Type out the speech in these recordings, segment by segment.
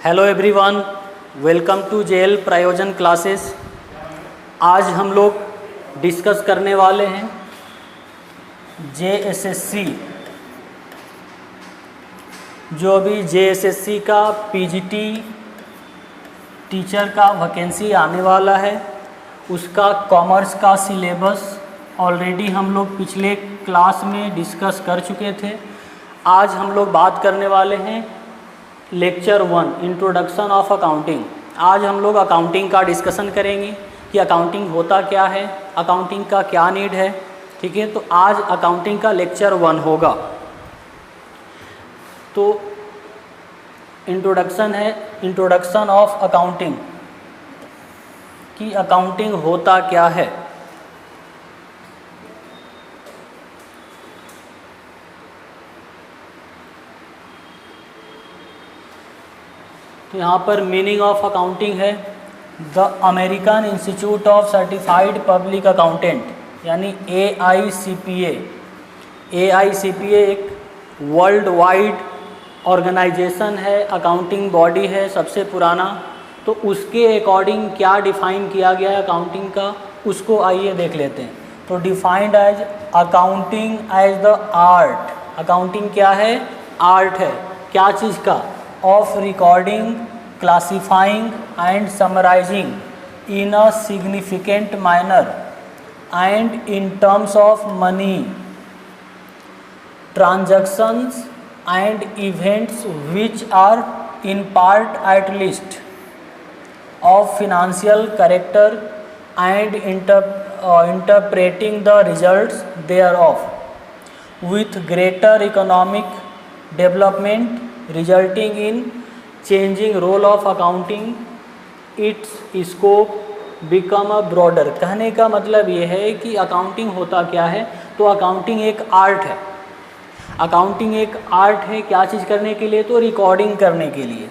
Hello everyone, welcome to JL Prayojan classes. आज हम लोग डिस्कस करने वाले हैं जेएसएससी, जो अभी जेएसएससी का पीजीटी टीचर का वैकेंसी आने वाला है, उसका कॉमर्स का सिलेबस ऑलरेडी हम लोग पिछले क्लास में डिस्कस कर चुके थे। आज हम लोग बात करने वाले हैं लेक्चर 1 इंट्रोडक्शन ऑफ अकाउंटिंग। आज हम लोग अकाउंटिंग का डिस्कशन करेंगे कि अकाउंटिंग होता क्या है, अकाउंटिंग का क्या नीड है। ठीक है, तो आज अकाउंटिंग का लेक्चर 1 होगा। तो इंट्रोडक्शन है, इंट्रोडक्शन ऑफ अकाउंटिंग, कि अकाउंटिंग होता क्या है। तो यहाँ पर मीनिंग ऑफ अकाउंटिंग है the American institute of certified public accountant, यानी AICPA। AICPA एक वर्ल्ड वाइड ऑर्गेनाइजेशन है, अकाउंटिंग बॉडी है, सबसे पुराना। तो उसके अकॉर्डिंग क्या डिफ़ाइन किया गया है अकाउंटिंग का, उसको आइए देख लेते हैं। तो defined as accounting as the art. Accounting क्या है? आर्ट है। क्या चीज़ का? of recording, classifying and summarizing in a significant manner and in terms of money, transactions and events which are in part at least of financial character and interpreting the results thereof with greater economic development resulting in changing role of accounting, its scope become a broader। कहने का मतलब ये है कि accounting होता क्या है। तो अकाउंटिंग एक आर्ट है। अकाउंटिंग एक आर्ट है क्या चीज़ करने के लिए? तो रिकॉर्डिंग करने के लिए।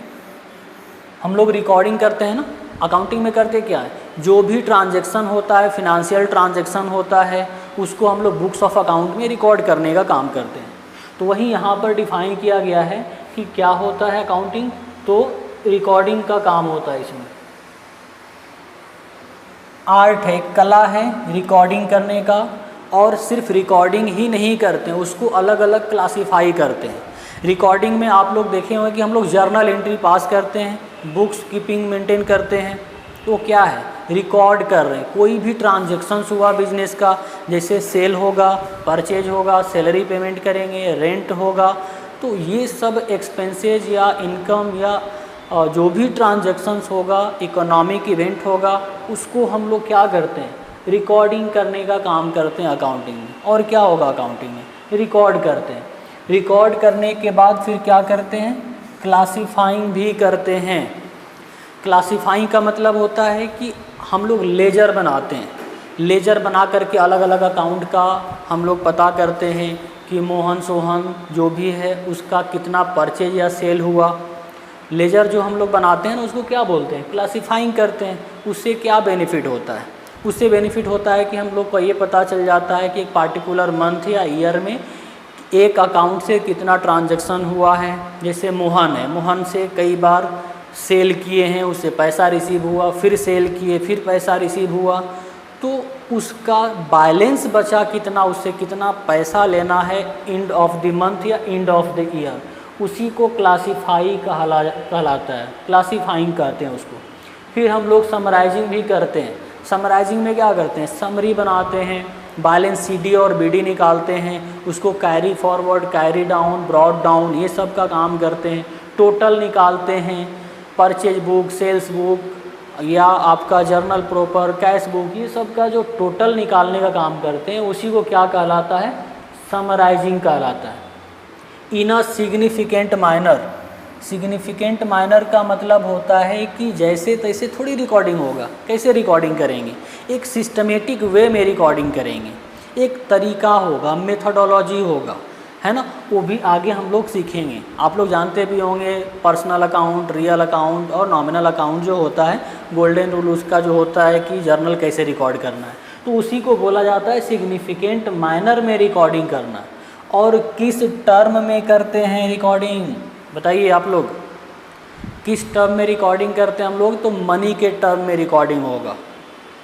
हम लोग रिकॉर्डिंग करते हैं ना, अकाउंटिंग में करते क्या है? जो भी ट्रांजैक्शन होता है, फिनेंशियल ट्रांजैक्शन होता है, उसको हम लोग बुक्स ऑफ अकाउंट में रिकॉर्ड करने का काम करते हैं। तो वही यहाँ पर डिफाइन किया गया है कि क्या होता है अकाउंटिंग। तो रिकॉर्डिंग का काम होता है। इसमें आर्ट है, कला है रिकॉर्डिंग करने का। और सिर्फ रिकॉर्डिंग ही नहीं करते हैं, उसको अलग अलग क्लासीफाई करते हैं। रिकॉर्डिंग में आप लोग देखे होंगे कि हम लोग जर्नल एंट्री पास करते हैं, बुक्स कीपिंग मेंटेन करते हैं। तो क्या है? रिकॉर्ड कर रहे हैं। कोई भी ट्रांजैक्शंस हुआ बिजनेस का, जैसे सेल होगा, परचेज होगा, सैलरी पेमेंट करेंगे, रेंट होगा, तो ये सब एक्सपेंसेज या इनकम या जो भी ट्रांजैक्शंस होगा, इकोनॉमिक इवेंट होगा, उसको हम लोग क्या करते हैं? रिकॉर्डिंग करने का काम करते हैं अकाउंटिंग में। और क्या होगा अकाउंटिंग में? रिकॉर्ड करते हैं। रिकॉर्ड करने के बाद फिर क्या करते हैं? क्लासीफाइंग भी करते हैं। क्लासीफाइंग का मतलब होता है कि हम लोग लेजर बनाते हैं। लेजर बना करके अलग अलग अकाउंट का हम लोग पता करते हैं कि मोहन सोहन जो भी है उसका कितना परचेज या सेल हुआ। लेजर जो हम लोग बनाते हैं ना, उसको क्या बोलते हैं? क्लासीफाइंग करते हैं। उससे क्या बेनिफिट होता है? उससे बेनिफिट होता है कि हम लोग को ये पता चल जाता है कि एक पार्टिकुलर मंथ या ईयर में एक अकाउंट से कितना ट्रांजैक्शन हुआ है। जैसे मोहन है, मोहन से कई बार सेल किए हैं, उससे पैसा रिसीव हुआ, फिर सेल किए, फिर पैसा रिसीव हुआ, तो उसका बैलेंस बचा कितना, उससे कितना पैसा लेना है एंड ऑफ द मंथ या एंड ऑफ द ईयर, उसी को क्लासीफाई कहलाता है। क्लासीफाइंग कहते हैं उसको। फिर हम लोग समराइजिंग भी करते हैं। समराइजिंग में क्या करते हैं? समरी बनाते हैं, बैलेंस CD और BD निकालते हैं, उसको carry forward, carry down, brought down, ये सब का काम करते हैं। टोटल निकालते हैं, परचेज बुक, सेल्स बुक या आपका जर्नल प्रॉपर, कैश बुक, ये सब का जो टोटल निकालने का काम करते हैं, उसी को क्या कहलाता है? समराइजिंग कहलाता है। In a significant minor. Significant minor का मतलब होता है कि जैसे तैसे थोड़ी रिकॉर्डिंग होगा। कैसे रिकॉर्डिंग करेंगे? एक सिस्टमेटिक वे में रिकॉर्डिंग करेंगे। एक तरीका होगा, मेथडोलॉजी होगा, है ना। वो भी आगे हम लोग सीखेंगे। आप लोग जानते भी होंगे पर्सनल अकाउंट, रियल अकाउंट और नॉमिनल अकाउंट जो होता है, गोल्डन रूल उसका जो होता है कि जर्नल कैसे रिकॉर्ड करना है, तो उसी को बोला जाता है सिग्निफिकेंट माइनर में रिकॉर्डिंग करना। और किस टर्म में करते हैं रिकॉर्डिंग? बताइए आप लोग, किस टर्म में रिकॉर्डिंग करते हैं हम लोग, तो मनी के टर्म में रिकॉर्डिंग होगा।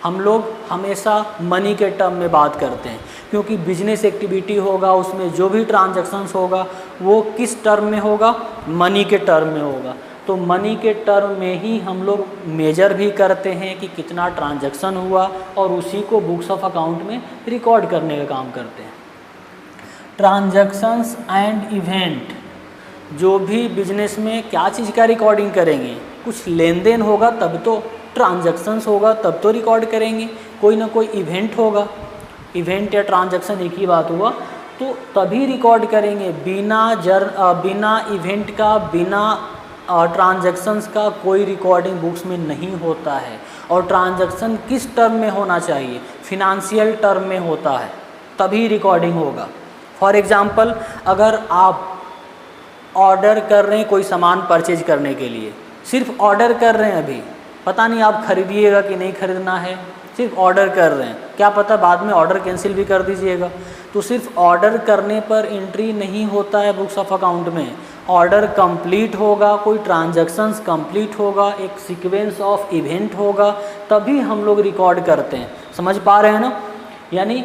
हम लोग हमेशा मनी के टर्म में बात करते हैं, क्योंकि बिजनेस एक्टिविटी होगा, उसमें जो भी ट्रांजैक्शंस होगा वो किस टर्म में होगा, मनी के टर्म में होगा। तो मनी के टर्म में ही हम लोग मेजर भी करते हैं कि कितना ट्रांजैक्शन हुआ, और उसी को बुक्स ऑफ अकाउंट में रिकॉर्ड करने का काम करते हैं। ट्रांजैक्शंस एंड इवेंट, जो भी बिजनेस में क्या चीज़ का रिकॉर्डिंग करेंगे, कुछ लेन देन होगा तब तो ट्रांजैक्शंस होगा, तब तो रिकॉर्ड करेंगे। कोई ना कोई इवेंट होगा, इवेंट या ट्रांजैक्शन एक ही बात हुआ, तो तभी रिकॉर्ड करेंगे। बिना इवेंट का, बिना ट्रांजैक्शंस का कोई रिकॉर्डिंग बुक्स में नहीं होता है। और ट्रांजैक्शन किस टर्म में होना चाहिए, फिनांशियल टर्म में होता है, तभी रिकॉर्डिंग होगा। फॉर एग्ज़ाम्पल, अगर आप ऑर्डर कर रहे हैं कोई सामान परचेज करने के लिए, सिर्फ ऑर्डर कर रहे हैं, अभी पता नहीं आप खरीदिएगा कि नहीं खरीदना है, सिर्फ ऑर्डर कर रहे हैं, क्या पता बाद में ऑर्डर कैंसिल भी कर दीजिएगा। तो सिर्फ ऑर्डर करने पर एंट्री नहीं होता है बुक्स ऑफ अकाउंट में। ऑर्डर कंप्लीट होगा, कोई ट्रांजैक्शंस कंप्लीट होगा, एक सीक्वेंस ऑफ इवेंट होगा, तभी हम लोग रिकॉर्ड करते हैं। समझ पा रहे हैं ना? यानी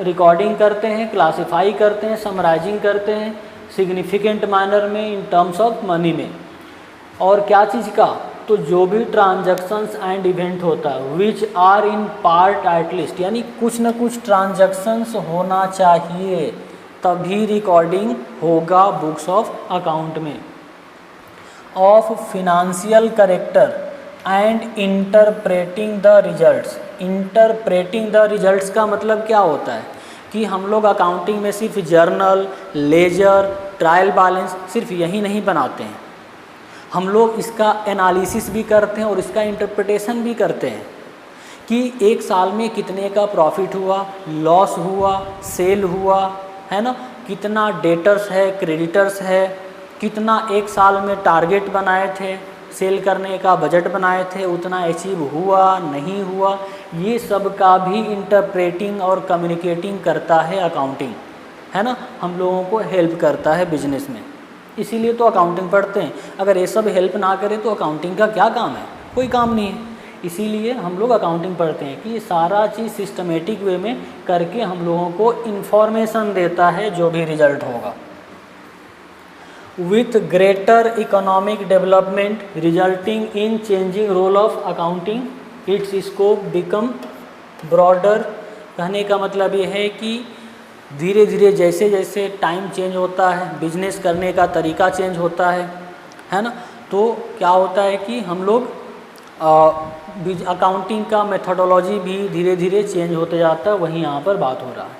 रिकॉर्डिंग करते हैं, क्लासीफाई करते हैं, समराइजिंग करते हैं सिग्निफिकेंट मैनर में, इन टर्म्स ऑफ मनी में। और क्या चीज़ का, तो जो भी ट्रांजैक्शंस एंड इवेंट होता है which are in part at least, यानी कुछ न कुछ ट्रांजैक्शंस होना चाहिए, तभी रिकॉर्डिंग होगा बुक्स ऑफ अकाउंट में। Of financial character and interpreting the results. Interpreting the results का मतलब क्या होता है कि हम लोग अकाउंटिंग में सिर्फ जर्नल, लेजर, ट्रायल बैलेंस सिर्फ यही नहीं बनाते हैं, हम लोग इसका एनालिसिस भी करते हैं और इसका इंटरप्रिटेशन भी करते हैं कि एक साल में कितने का प्रॉफिट हुआ, लॉस हुआ, सेल हुआ, है ना, कितना डेटर्स है, क्रेडिटर्स है, कितना एक साल में टारगेट बनाए थे, सेल करने का बजट बनाए थे, उतना अचीव हुआ नहीं हुआ, ये सब का भी इंटरप्रेटिंग और कम्युनिकेटिंग करता है अकाउंटिंग, है ना, हम लोगों को हेल्प करता है बिजनेस में। इसीलिए तो अकाउंटिंग पढ़ते हैं। अगर ये सब हेल्प ना करे तो अकाउंटिंग का क्या काम है, कोई काम नहीं है। इसीलिए हम लोग अकाउंटिंग पढ़ते हैं कि ये सारा चीज़ सिस्टमेटिक वे में करके हम लोगों को इन्फॉर्मेशन देता है जो भी रिजल्ट होगा। With greater economic development resulting in changing role of accounting, its scope become broader. कहने का मतलब ये है कि धीरे धीरे जैसे जैसे टाइम चेंज होता है, बिजनेस करने का तरीका चेंज होता है ना, तो क्या होता है कि हम लोग अकाउंटिंग का मेथोडोलॉजी भी धीरे धीरे चेंज होते जाता है, वहीं यहाँ पर बात हो रहा है।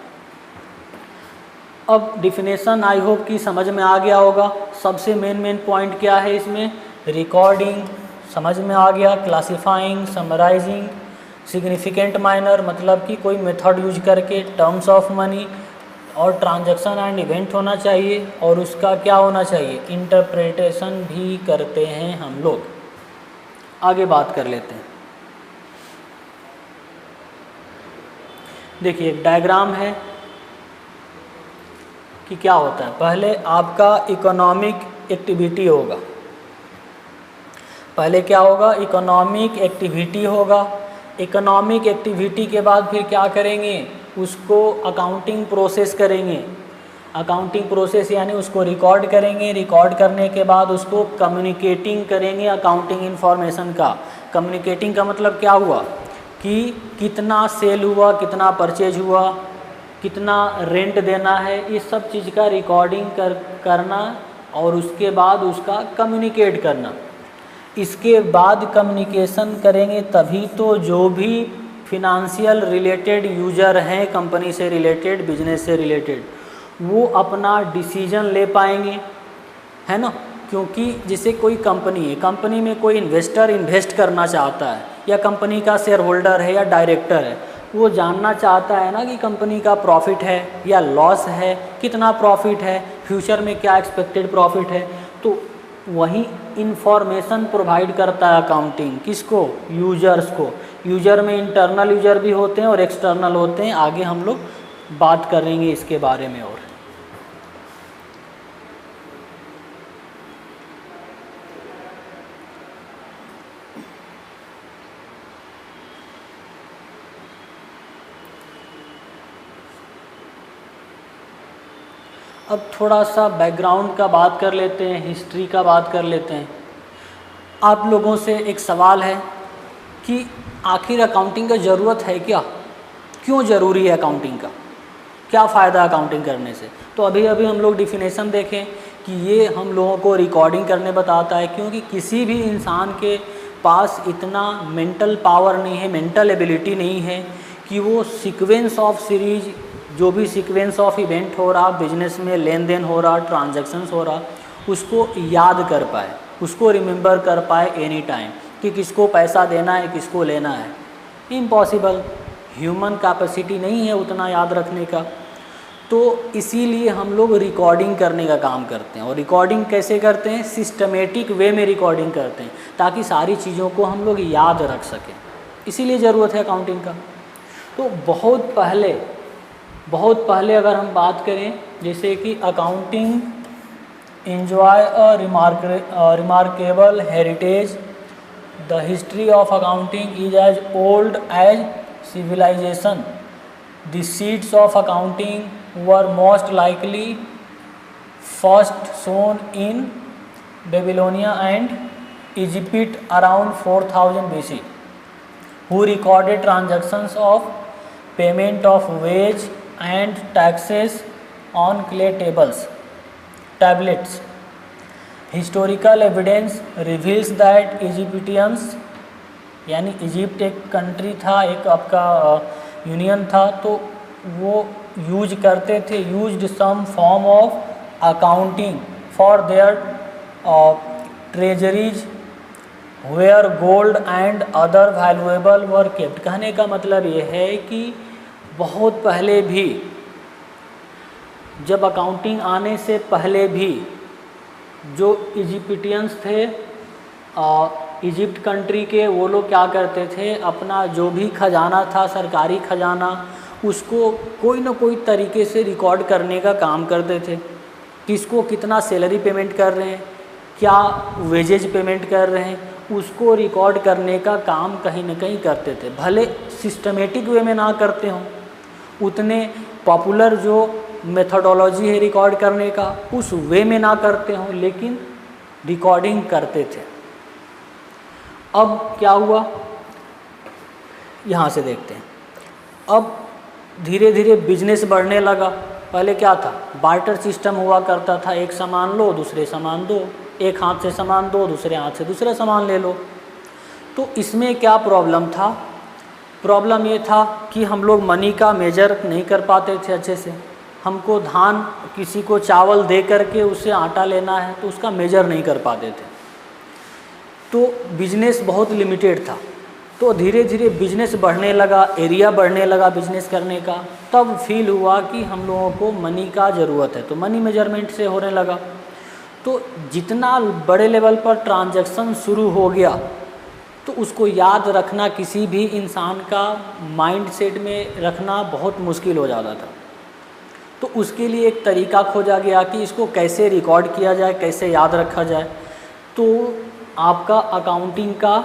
अब डिफिनेशन आई होप कि समझ में आ गया होगा। सबसे मेन पॉइंट क्या है इसमें, रिकॉर्डिंग समझ में आ गया, क्लासिफाइंग, समराइजिंग, सिग्निफिकेंट माइनर मतलब कि कोई मेथड यूज करके, टर्म्स ऑफ मनी, और ट्रांजैक्शन एंड इवेंट होना चाहिए, और उसका क्या होना चाहिए, इंटरप्रिटेशन भी करते हैं हम लोग। आगे बात कर लेते हैं। देखिए एक डायग्राम है कि क्या होता है। पहले आपका इकोनॉमिक एक्टिविटी होगा, पहले क्या होगा, इकोनॉमिक एक्टिविटी होगा। इकोनॉमिक एक्टिविटी के बाद फिर क्या करेंगे, उसको अकाउंटिंग प्रोसेस करेंगे। अकाउंटिंग प्रोसेस यानी उसको रिकॉर्ड करेंगे, रिकॉर्ड करने के बाद उसको कम्युनिकेटिंग करेंगे अकाउंटिंग इन्फॉर्मेशन का। कम्युनिकेटिंग का मतलब क्या हुआ कि कितना सेल हुआ, कितना परचेज हुआ, कितना रेंट देना है, इस सब चीज़ का रिकॉर्डिंग करना और उसके बाद उसका कम्युनिकेट करना। इसके बाद कम्युनिकेशन करेंगे तभी तो जो भी फिनांशियल रिलेटेड यूजर हैं, कंपनी से रिलेटेड, बिजनेस से रिलेटेड, वो अपना डिसीजन ले पाएंगे, है ना। क्योंकि जैसे कोई कंपनी है, कंपनी में कोई इन्वेस्टर इन्वेस्ट करना चाहता है, या कंपनी का शेयर होल्डर है या डायरेक्टर है, वो जानना चाहता है ना कि कंपनी का प्रॉफिट है या लॉस है, कितना प्रॉफिट है, फ्यूचर में क्या एक्सपेक्टेड प्रॉफिट है। तो वही इंफॉर्मेशन प्रोवाइड करता है अकाउंटिंग, किसको, यूजर्स को। यूजर में इंटरनल यूजर भी होते हैं और एक्सटर्नल होते हैं, आगे हम लोग बात करेंगे इसके बारे में। और अब थोड़ा सा बैकग्राउंड का बात कर लेते हैं, हिस्ट्री का बात कर लेते हैं। आप लोगों से एक सवाल है कि आखिर अकाउंटिंग का ज़रूरत है क्या? क्यों ज़रूरी है अकाउंटिंग का? क्या फ़ायदा अकाउंटिंग करने से? तो अभी हम लोग डिफिनेशन देखें कि ये हम लोगों को रिकॉर्डिंग करने बताता है, क्योंकि किसी भी इंसान के पास इतना मेंटल पावर नहीं है, मेंटल एबिलिटी नहीं है कि वो सीक्वेंस ऑफ सीरीज, जो भी सीक्वेंस ऑफ इवेंट हो रहा, बिजनेस में लेन देन हो रहा, ट्रांजैक्शंस हो रहा, उसको याद कर पाए, उसको रिमेंबर कर पाए एनी टाइम कि किसको पैसा देना है, किसको लेना है। इम्पॉसिबल, ह्यूमन कैपेसिटी नहीं है उतना याद रखने का। तो इसीलिए हम लोग रिकॉर्डिंग करने का काम करते हैं। और रिकॉर्डिंग कैसे करते हैं? सिस्टमेटिक वे में रिकॉर्डिंग करते हैं ताकि सारी चीज़ों को हम लोग याद रख सकें। इसीलिए ज़रूरत है अकाउंटिंग का। तो बहुत पहले अगर हम बात करें, जैसे कि accounting enjoy a remarkable heritage. The history of accounting is as old as civilization. The seeds of accounting were most likely first sown in Babylonia and Egypt around 4000 BC, who recorded transactions of payment of wage and taxes on clay tablets. Historical evidence reveals that Egyptians, यानी Egypt एक country था, एक आपका union था, तो वो use करते थे, used some form of accounting for their treasuries where gold and other valuable were kept. कहने का मतलब ये है कि बहुत पहले भी, जब अकाउंटिंग आने से पहले भी जो इजिप्टियंस थे इजिप्ट कंट्री के, वो लोग क्या करते थे, अपना जो भी खजाना था, सरकारी खजाना, उसको कोई ना कोई तरीके से रिकॉर्ड करने का काम करते थे। किसको कितना सैलरी पेमेंट कर रहे हैं, क्या वेजेज पेमेंट कर रहे हैं, उसको रिकॉर्ड करने का काम कहीं ना कहीं करते थे। भले सिस्टमेटिक वे में ना करते हों, उतने पॉपुलर जो मेथोडोलॉजी है रिकॉर्ड करने का, उस वे में ना करते हों, लेकिन रिकॉर्डिंग करते थे। अब क्या हुआ, यहाँ से देखते हैं। अब धीरे धीरे बिजनेस बढ़ने लगा। पहले क्या था, बार्टर सिस्टम हुआ करता था, एक सामान लो दूसरे सामान दो, एक हाथ से सामान दो दूसरे हाथ से दूसरा सामान ले लो। तो इसमें क्या प्रॉब्लम था, प्रॉब्लम ये था कि हम लोग मनी का मेजर नहीं कर पाते थे अच्छे से। हमको धान, किसी को चावल दे करके उससे आटा लेना है तो उसका मेजर नहीं कर पाते थे। तो बिजनेस बहुत लिमिटेड था। तो धीरे धीरे बिजनेस बढ़ने लगा, एरिया बढ़ने लगा बिजनेस करने का। तब फील हुआ कि हम लोगों को मनी का ज़रूरत है, तो मनी मेजरमेंट से होने लगा। तो जितना बड़े लेवल पर ट्रांजैक्शन शुरू हो गया, तो उसको याद रखना किसी भी इंसान का माइंड सेट में रखना बहुत मुश्किल हो जाता था। तो उसके लिए एक तरीका खोजा गया कि इसको कैसे रिकॉर्ड किया जाए, कैसे याद रखा जाए। तो आपका अकाउंटिंग का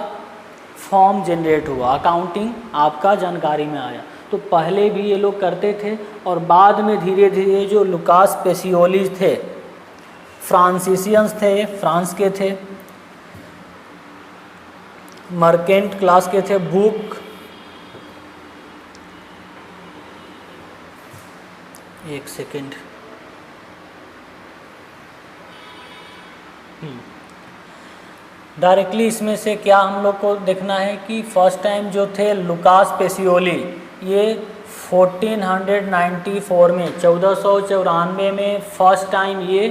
फॉर्म जनरेट हुआ, अकाउंटिंग आपका जानकारी में आया। तो पहले भी ये लोग करते थे और बाद में धीरे धीरे जो लुकास पेसियोली थे, फ्रांसीसियंस थे, फ्रांस के थे, मर्केंट क्लास के थे, बुक एक सेकेंड डायरेक्टली इसमें से क्या हम लोग को देखना है कि फर्स्ट टाइम जो थे लुकास पेसियोली, ये 1494 में 1494 में फर्स्ट टाइम ये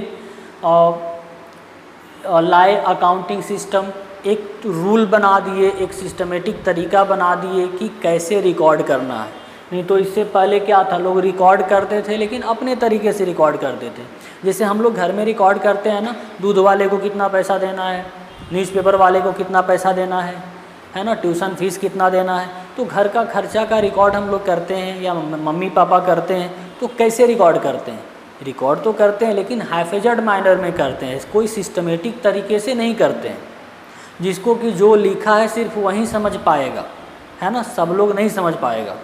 लाए अकाउंटिंग सिस्टम, एक रूल बना दिए, एक सिस्टमेटिक तरीका बना दिए कि कैसे रिकॉर्ड करना है। नहीं तो इससे पहले क्या था, लोग रिकॉर्ड करते थे लेकिन अपने तरीके से रिकॉर्ड करते थे। जैसे हम लोग घर में रिकॉर्ड करते हैं ना, दूध वाले को कितना पैसा देना है, न्यूज़पेपर वाले को कितना पैसा देना है ना, ट्यूशन फीस कितना देना है। तो घर का खर्चा का रिकॉर्ड हम लोग करते हैं या मम्मी पापा करते हैं। तो कैसे रिकॉर्ड करते हैं, रिकॉर्ड तो करते हैं लेकिन हैफेजड माइनर में करते हैं, कोई सिस्टमेटिक तरीके से नहीं करते हैं, जिसको कि जो लिखा है सिर्फ वही समझ पाएगा, है ना, सब लोग नहीं समझ पाएगा।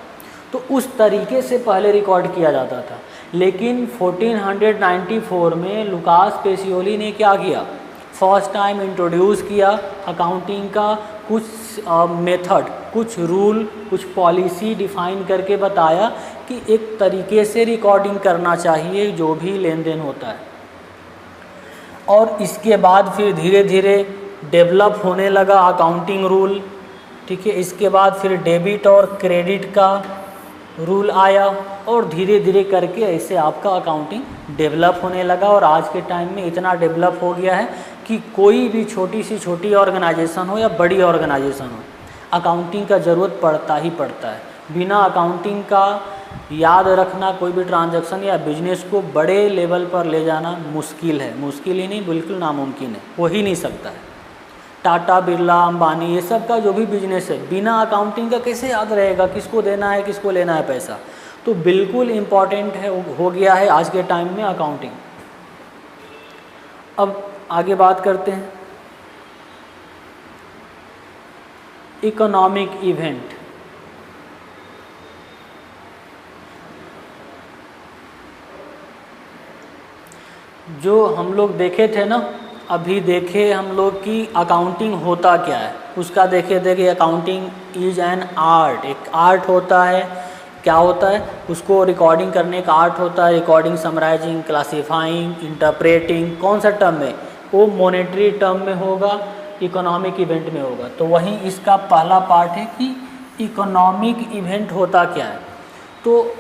तो उस तरीके से पहले रिकॉर्ड किया जाता था। लेकिन 1494 में लुकास पेसियोली ने क्या किया, फर्स्ट टाइम इंट्रोड्यूस किया अकाउंटिंग का कुछ मेथड, कुछ रूल, कुछ पॉलिसी डिफाइन करके बताया कि एक तरीके से रिकॉर्डिंग करना चाहिए जो भी लेन देन होता है। और इसके बाद फिर धीरे धीरे डेवलप होने लगा अकाउंटिंग रूल, ठीक है। इसके बाद फिर डेबिट और क्रेडिट का रूल आया और धीरे धीरे करके ऐसे आपका अकाउंटिंग डेवलप होने लगा। और आज के टाइम में इतना डेवलप हो गया है कि कोई भी छोटी से छोटी ऑर्गेनाइजेशन हो या बड़ी ऑर्गेनाइजेशन हो, अकाउंटिंग का ज़रूरत पड़ता ही पड़ता है। बिना अकाउंटिंग का याद रखना कोई भी ट्रांजैक्शन या बिजनेस को बड़े लेवल पर ले जाना मुश्किल है, मुश्किल ही नहीं बिल्कुल नामुमकिन है, हो ही नहीं सकता है। टाटा, बिरला, अंबानी, ये सब का जो भी बिजनेस है बिना अकाउंटिंग का कैसे याद रहेगा किसको देना है किसको लेना है पैसा। तो बिल्कुल इम्पॉर्टेंट है, हो गया है आज के टाइम में अकाउंटिंग। अब आगे बात करते हैं इकोनॉमिक इवेंट। जो हम लोग देखे थे ना, अभी देखे हम लोग कि अकाउंटिंग होता क्या है, उसका देखे अकाउंटिंग इज एन आर्ट, एक आर्ट होता है। क्या होता है, उसको रिकॉर्डिंग करने का आर्ट होता है, रिकॉर्डिंग, समराइजिंग, क्लासीफाइंग, इंटरप्रेटिंग। कौन सा टर्म में, वो मॉनेटरी टर्म में होगा, इकोनॉमिक इवेंट में होगा। तो वहीं इसका पहला पार्ट है कि इकोनॉमिक इवेंट होता क्या है। तो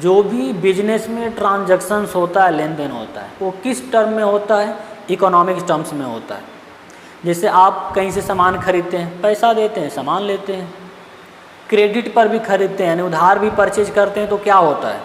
जो भी बिजनेस में ट्रांजैक्शंस होता है, लेन देन होता है, वो किस टर्म में होता है, इकोनॉमिक टर्म्स में होता है। जैसे आप कहीं से सामान खरीदते हैं, पैसा देते हैं, सामान लेते हैं। क्रेडिट पर भी खरीदते हैं, यानी उधार भी परचेज करते हैं, तो क्या होता है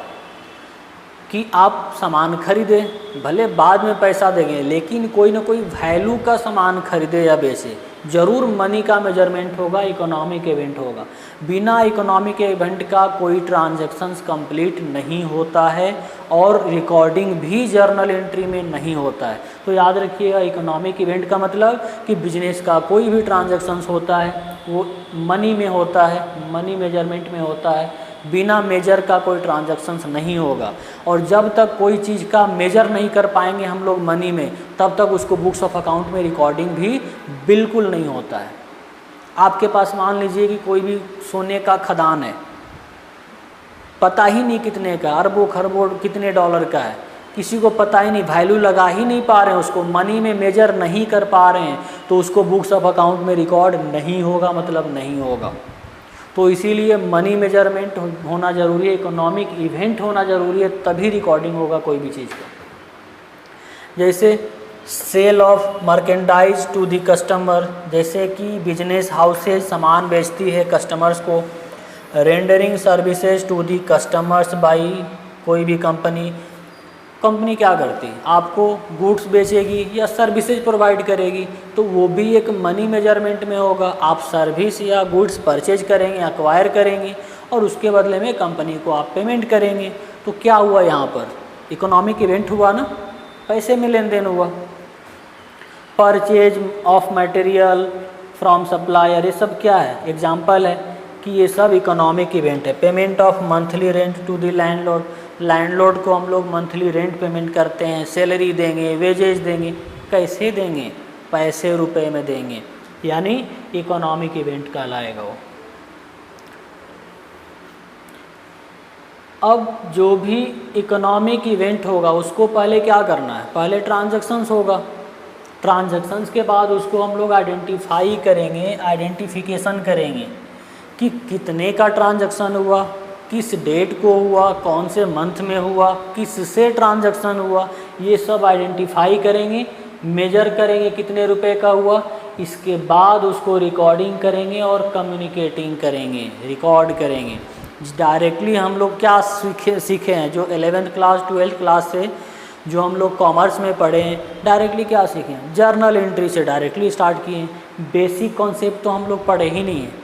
कि आप सामान खरीदे, भले बाद में पैसा देंगे, लेकिन कोई ना कोई वैल्यू का सामान खरीदे या बेचे, ज़रूर मनी का मेजरमेंट होगा, इकोनॉमिक इवेंट होगा। बिना इकोनॉमिक इवेंट का कोई ट्रांजैक्शंस कंप्लीट नहीं होता है और रिकॉर्डिंग भी जर्नल एंट्री में नहीं होता है। तो याद रखिएगा, इकोनॉमिक इवेंट का मतलब कि बिजनेस का कोई भी ट्रांजैक्शंस होता है वो मनी में होता है, मनी मेजरमेंट में होता है। बिना मेजर का कोई ट्रांजैक्शंस नहीं होगा। और जब तक कोई चीज़ का मेजर नहीं कर पाएंगे हम लोग मनी में, तब तक उसको बुक्स ऑफ अकाउंट में रिकॉर्डिंग भी बिल्कुल नहीं होता है। आपके पास मान लीजिए कि कोई भी सोने का खदान है, पता ही नहीं कितने का, अरबों खरबों कितने डॉलर का है, किसी को पता ही नहीं, वैल्यू लगा ही नहीं पा रहे हैं, उसको मनी में मेजर नहीं कर पा रहे हैं, तो उसको बुक्स ऑफ अकाउंट में रिकॉर्ड नहीं होगा, मतलब नहीं होगा। तो इसीलिए मनी मेजरमेंट होना ज़रूरी है, इकोनॉमिक इवेंट होना ज़रूरी है, तभी रिकॉर्डिंग होगा कोई भी चीज़ का। जैसे sale of merchandise to the customer, जैसे कि बिजनेस हाउसेज सामान बेचती है कस्टमर्स को। Rendering services to the customers by कोई भी कंपनी क्या करती है, आपको गुड्स बेचेगी या सर्विसेज प्रोवाइड करेगी, तो वो भी एक मनी मेजरमेंट में होगा। आप सर्विस या गुड्स परचेज करेंगे, एक्वायर करेंगे और उसके बदले में कंपनी को आप पेमेंट करेंगे। तो क्या हुआ यहाँ पर, इकोनॉमिक इवेंट हुआ ना, पैसे में लेन देन हुआ। Purchase of material from supplier, ये सब क्या है, एग्जाम्पल है कि ये सब इकोनॉमिक इवेंट है। Payment of monthly rent to the landlord, landlord को हम लोग मंथली रेंट पेमेंट करते हैं, सैलरी देंगे, वेजेज देंगे, कैसे देंगे, पैसे रुपए में देंगे, यानी इकोनॉमिक इवेंट कहलाएगा वो। अब जो भी इकोनॉमिक इवेंट होगा उसको पहले क्या करना है, पहले ट्रांजैक्शंस होगा, ट्रांजैक्शंस के बाद उसको हम लोग आइडेंटिफाई करेंगे, आइडेंटिफिकेशन करेंगे कि कितने का ट्रांजैक्शन हुआ, किस डेट को हुआ, कौन से मंथ में हुआ, किससे ट्रांजैक्शन हुआ, ये सब आइडेंटिफाई करेंगे, मेजर करेंगे कितने रुपए का हुआ। इसके बाद उसको रिकॉर्डिंग करेंगे और कम्युनिकेटिंग करेंगे, रिकॉर्ड करेंगे। डायरेक्टली हम लोग क्या सीखे हैं, जो 11th क्लास 12th क्लास से जो हम लोग कॉमर्स में पढ़े हैं, डायरेक्टली क्या सीखे हैं, जर्नल एंट्री से डायरेक्टली स्टार्ट किए हैं। बेसिक कॉन्सेप्ट तो हम लोग पढ़े ही नहीं हैं,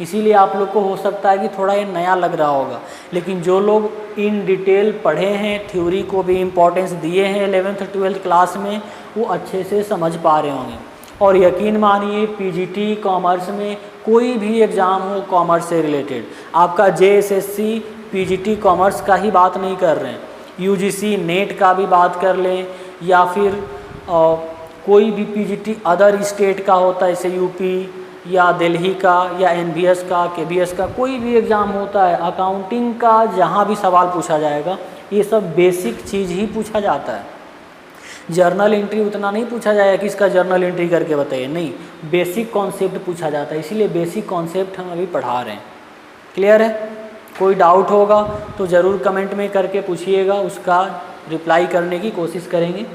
इसीलिए आप लोग को हो सकता है कि थोड़ा ये नया लग रहा होगा। लेकिन जो लोग इन डिटेल पढ़े हैं, थ्योरी को भी इम्पोर्टेंस दिए हैं 11th 12th क्लास में, वो अच्छे से समझ पा रहे होंगे। और यकीन मानिए पीजीटी कॉमर्स में कोई भी एग्ज़ाम हो कॉमर्स से रिलेटेड, आपका जेएसएससी पीजीटी कॉमर्स का ही बात नहीं कर रहे हैं, यूजीसी नेट का भी बात कर लें, या फिर कोई भी पीजीटी अदर स्टेट का होता है, जैसे यूपी या दिल्ली का या एनबीएस का, केबीएस का, कोई भी एग्ज़ाम होता है अकाउंटिंग का, जहाँ भी सवाल पूछा जाएगा ये सब बेसिक चीज़ ही पूछा जाता है। जर्नल एंट्री उतना नहीं पूछा जाएगा कि इसका जर्नल एंट्री करके बताइए, नहीं, बेसिक कॉन्सेप्ट पूछा जाता है, इसीलिए बेसिक कॉन्सेप्ट हम अभी पढ़ा रहे हैं। क्लियर है? कोई डाउट होगा तो ज़रूर कमेंट में करके पूछिएगा, उसका रिप्लाई करने की कोशिश करेंगे।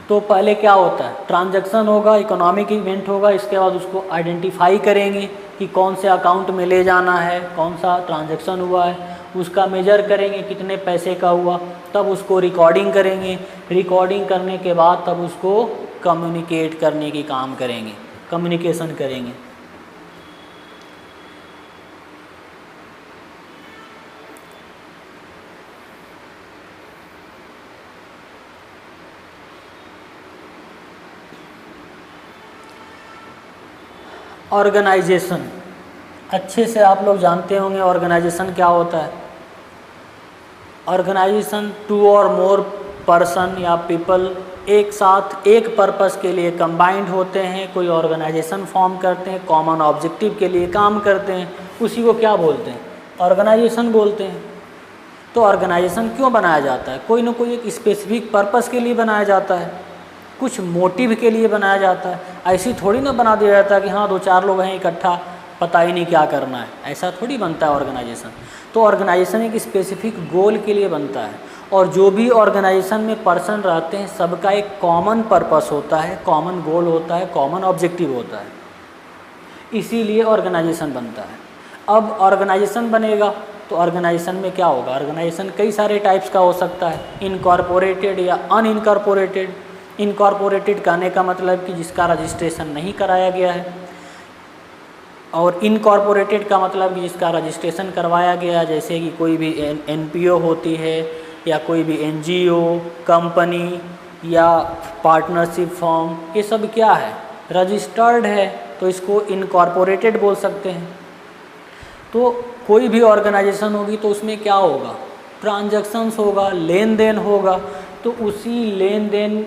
तो पहले क्या होता है, ट्रांजैक्शन होगा, इकोनॉमिक इवेंट होगा, इसके बाद उसको आइडेंटिफाई करेंगे कि कौन से अकाउंट में ले जाना है, कौन सा ट्रांजैक्शन हुआ है, उसका मेजर करेंगे कितने पैसे का हुआ, तब उसको रिकॉर्डिंग करेंगे, रिकॉर्डिंग करने के बाद तब उसको कम्युनिकेट करने की काम करेंगे, कम्युनिकेशन करेंगे। ऑर्गेनाइजेशन अच्छे से आप लोग जानते होंगे ऑर्गेनाइजेशन क्या होता है। ऑर्गेनाइजेशन टू और मोर पर्सन या पीपल एक साथ एक पर्पस के लिए कंबाइंड होते हैं, कोई ऑर्गेनाइजेशन फॉर्म करते हैं, कॉमन ऑब्जेक्टिव के लिए काम करते हैं, उसी को क्या बोलते हैं, ऑर्गेनाइजेशन बोलते हैं। तो ऑर्गेनाइजेशन क्यों बनाया जाता है, कोई ना कोई एक स्पेसिफिक पर्पस के लिए बनाया जाता है, कुछ मोटिव के लिए बनाया जाता है। ऐसी थोड़ी ना बना दिया जाता है कि हाँ 2-4 लोग हैं इकट्ठा, पता ही नहीं क्या करना है, ऐसा थोड़ी बनता है ऑर्गेनाइजेशन। तो ऑर्गेनाइजेशन एक स्पेसिफिक गोल के लिए बनता है, और जो भी ऑर्गेनाइजेशन में पर्सन रहते हैं सबका एक कॉमन पर्पस होता है, कॉमन गोल होता है, कॉमन ऑब्जेक्टिव होता है, इसीलिए ऑर्गेनाइजेशन बनता है। अब ऑर्गेनाइजेशन बनेगा तो ऑर्गेनाइजेशन में क्या होगा, ऑर्गेनाइजेशन कई सारे टाइप्स का हो सकता है, इनकॉर्पोरेटेड या अनइनकॉर्पोरेटेड। इनकॉर्पोरेटेड कहने का मतलब कि जिसका रजिस्ट्रेशन नहीं कराया गया है, और इनकॉर्पोरेटेड का मतलब कि जिसका रजिस्ट्रेशन करवाया गया है, जैसे कि कोई भी एनपीओ होती है या कोई भी एनजीओ, कंपनी या पार्टनरशिप फॉर्म, ये सब क्या है, रजिस्टर्ड है, तो इसको इनकॉर्पोरेटेड बोल सकते हैं। तो कोई भी ऑर्गेनाइजेशन होगी तो उसमें क्या होगा, ट्रांजैक्शंस होगा, लेन देन होगा, तो उसी लेन देन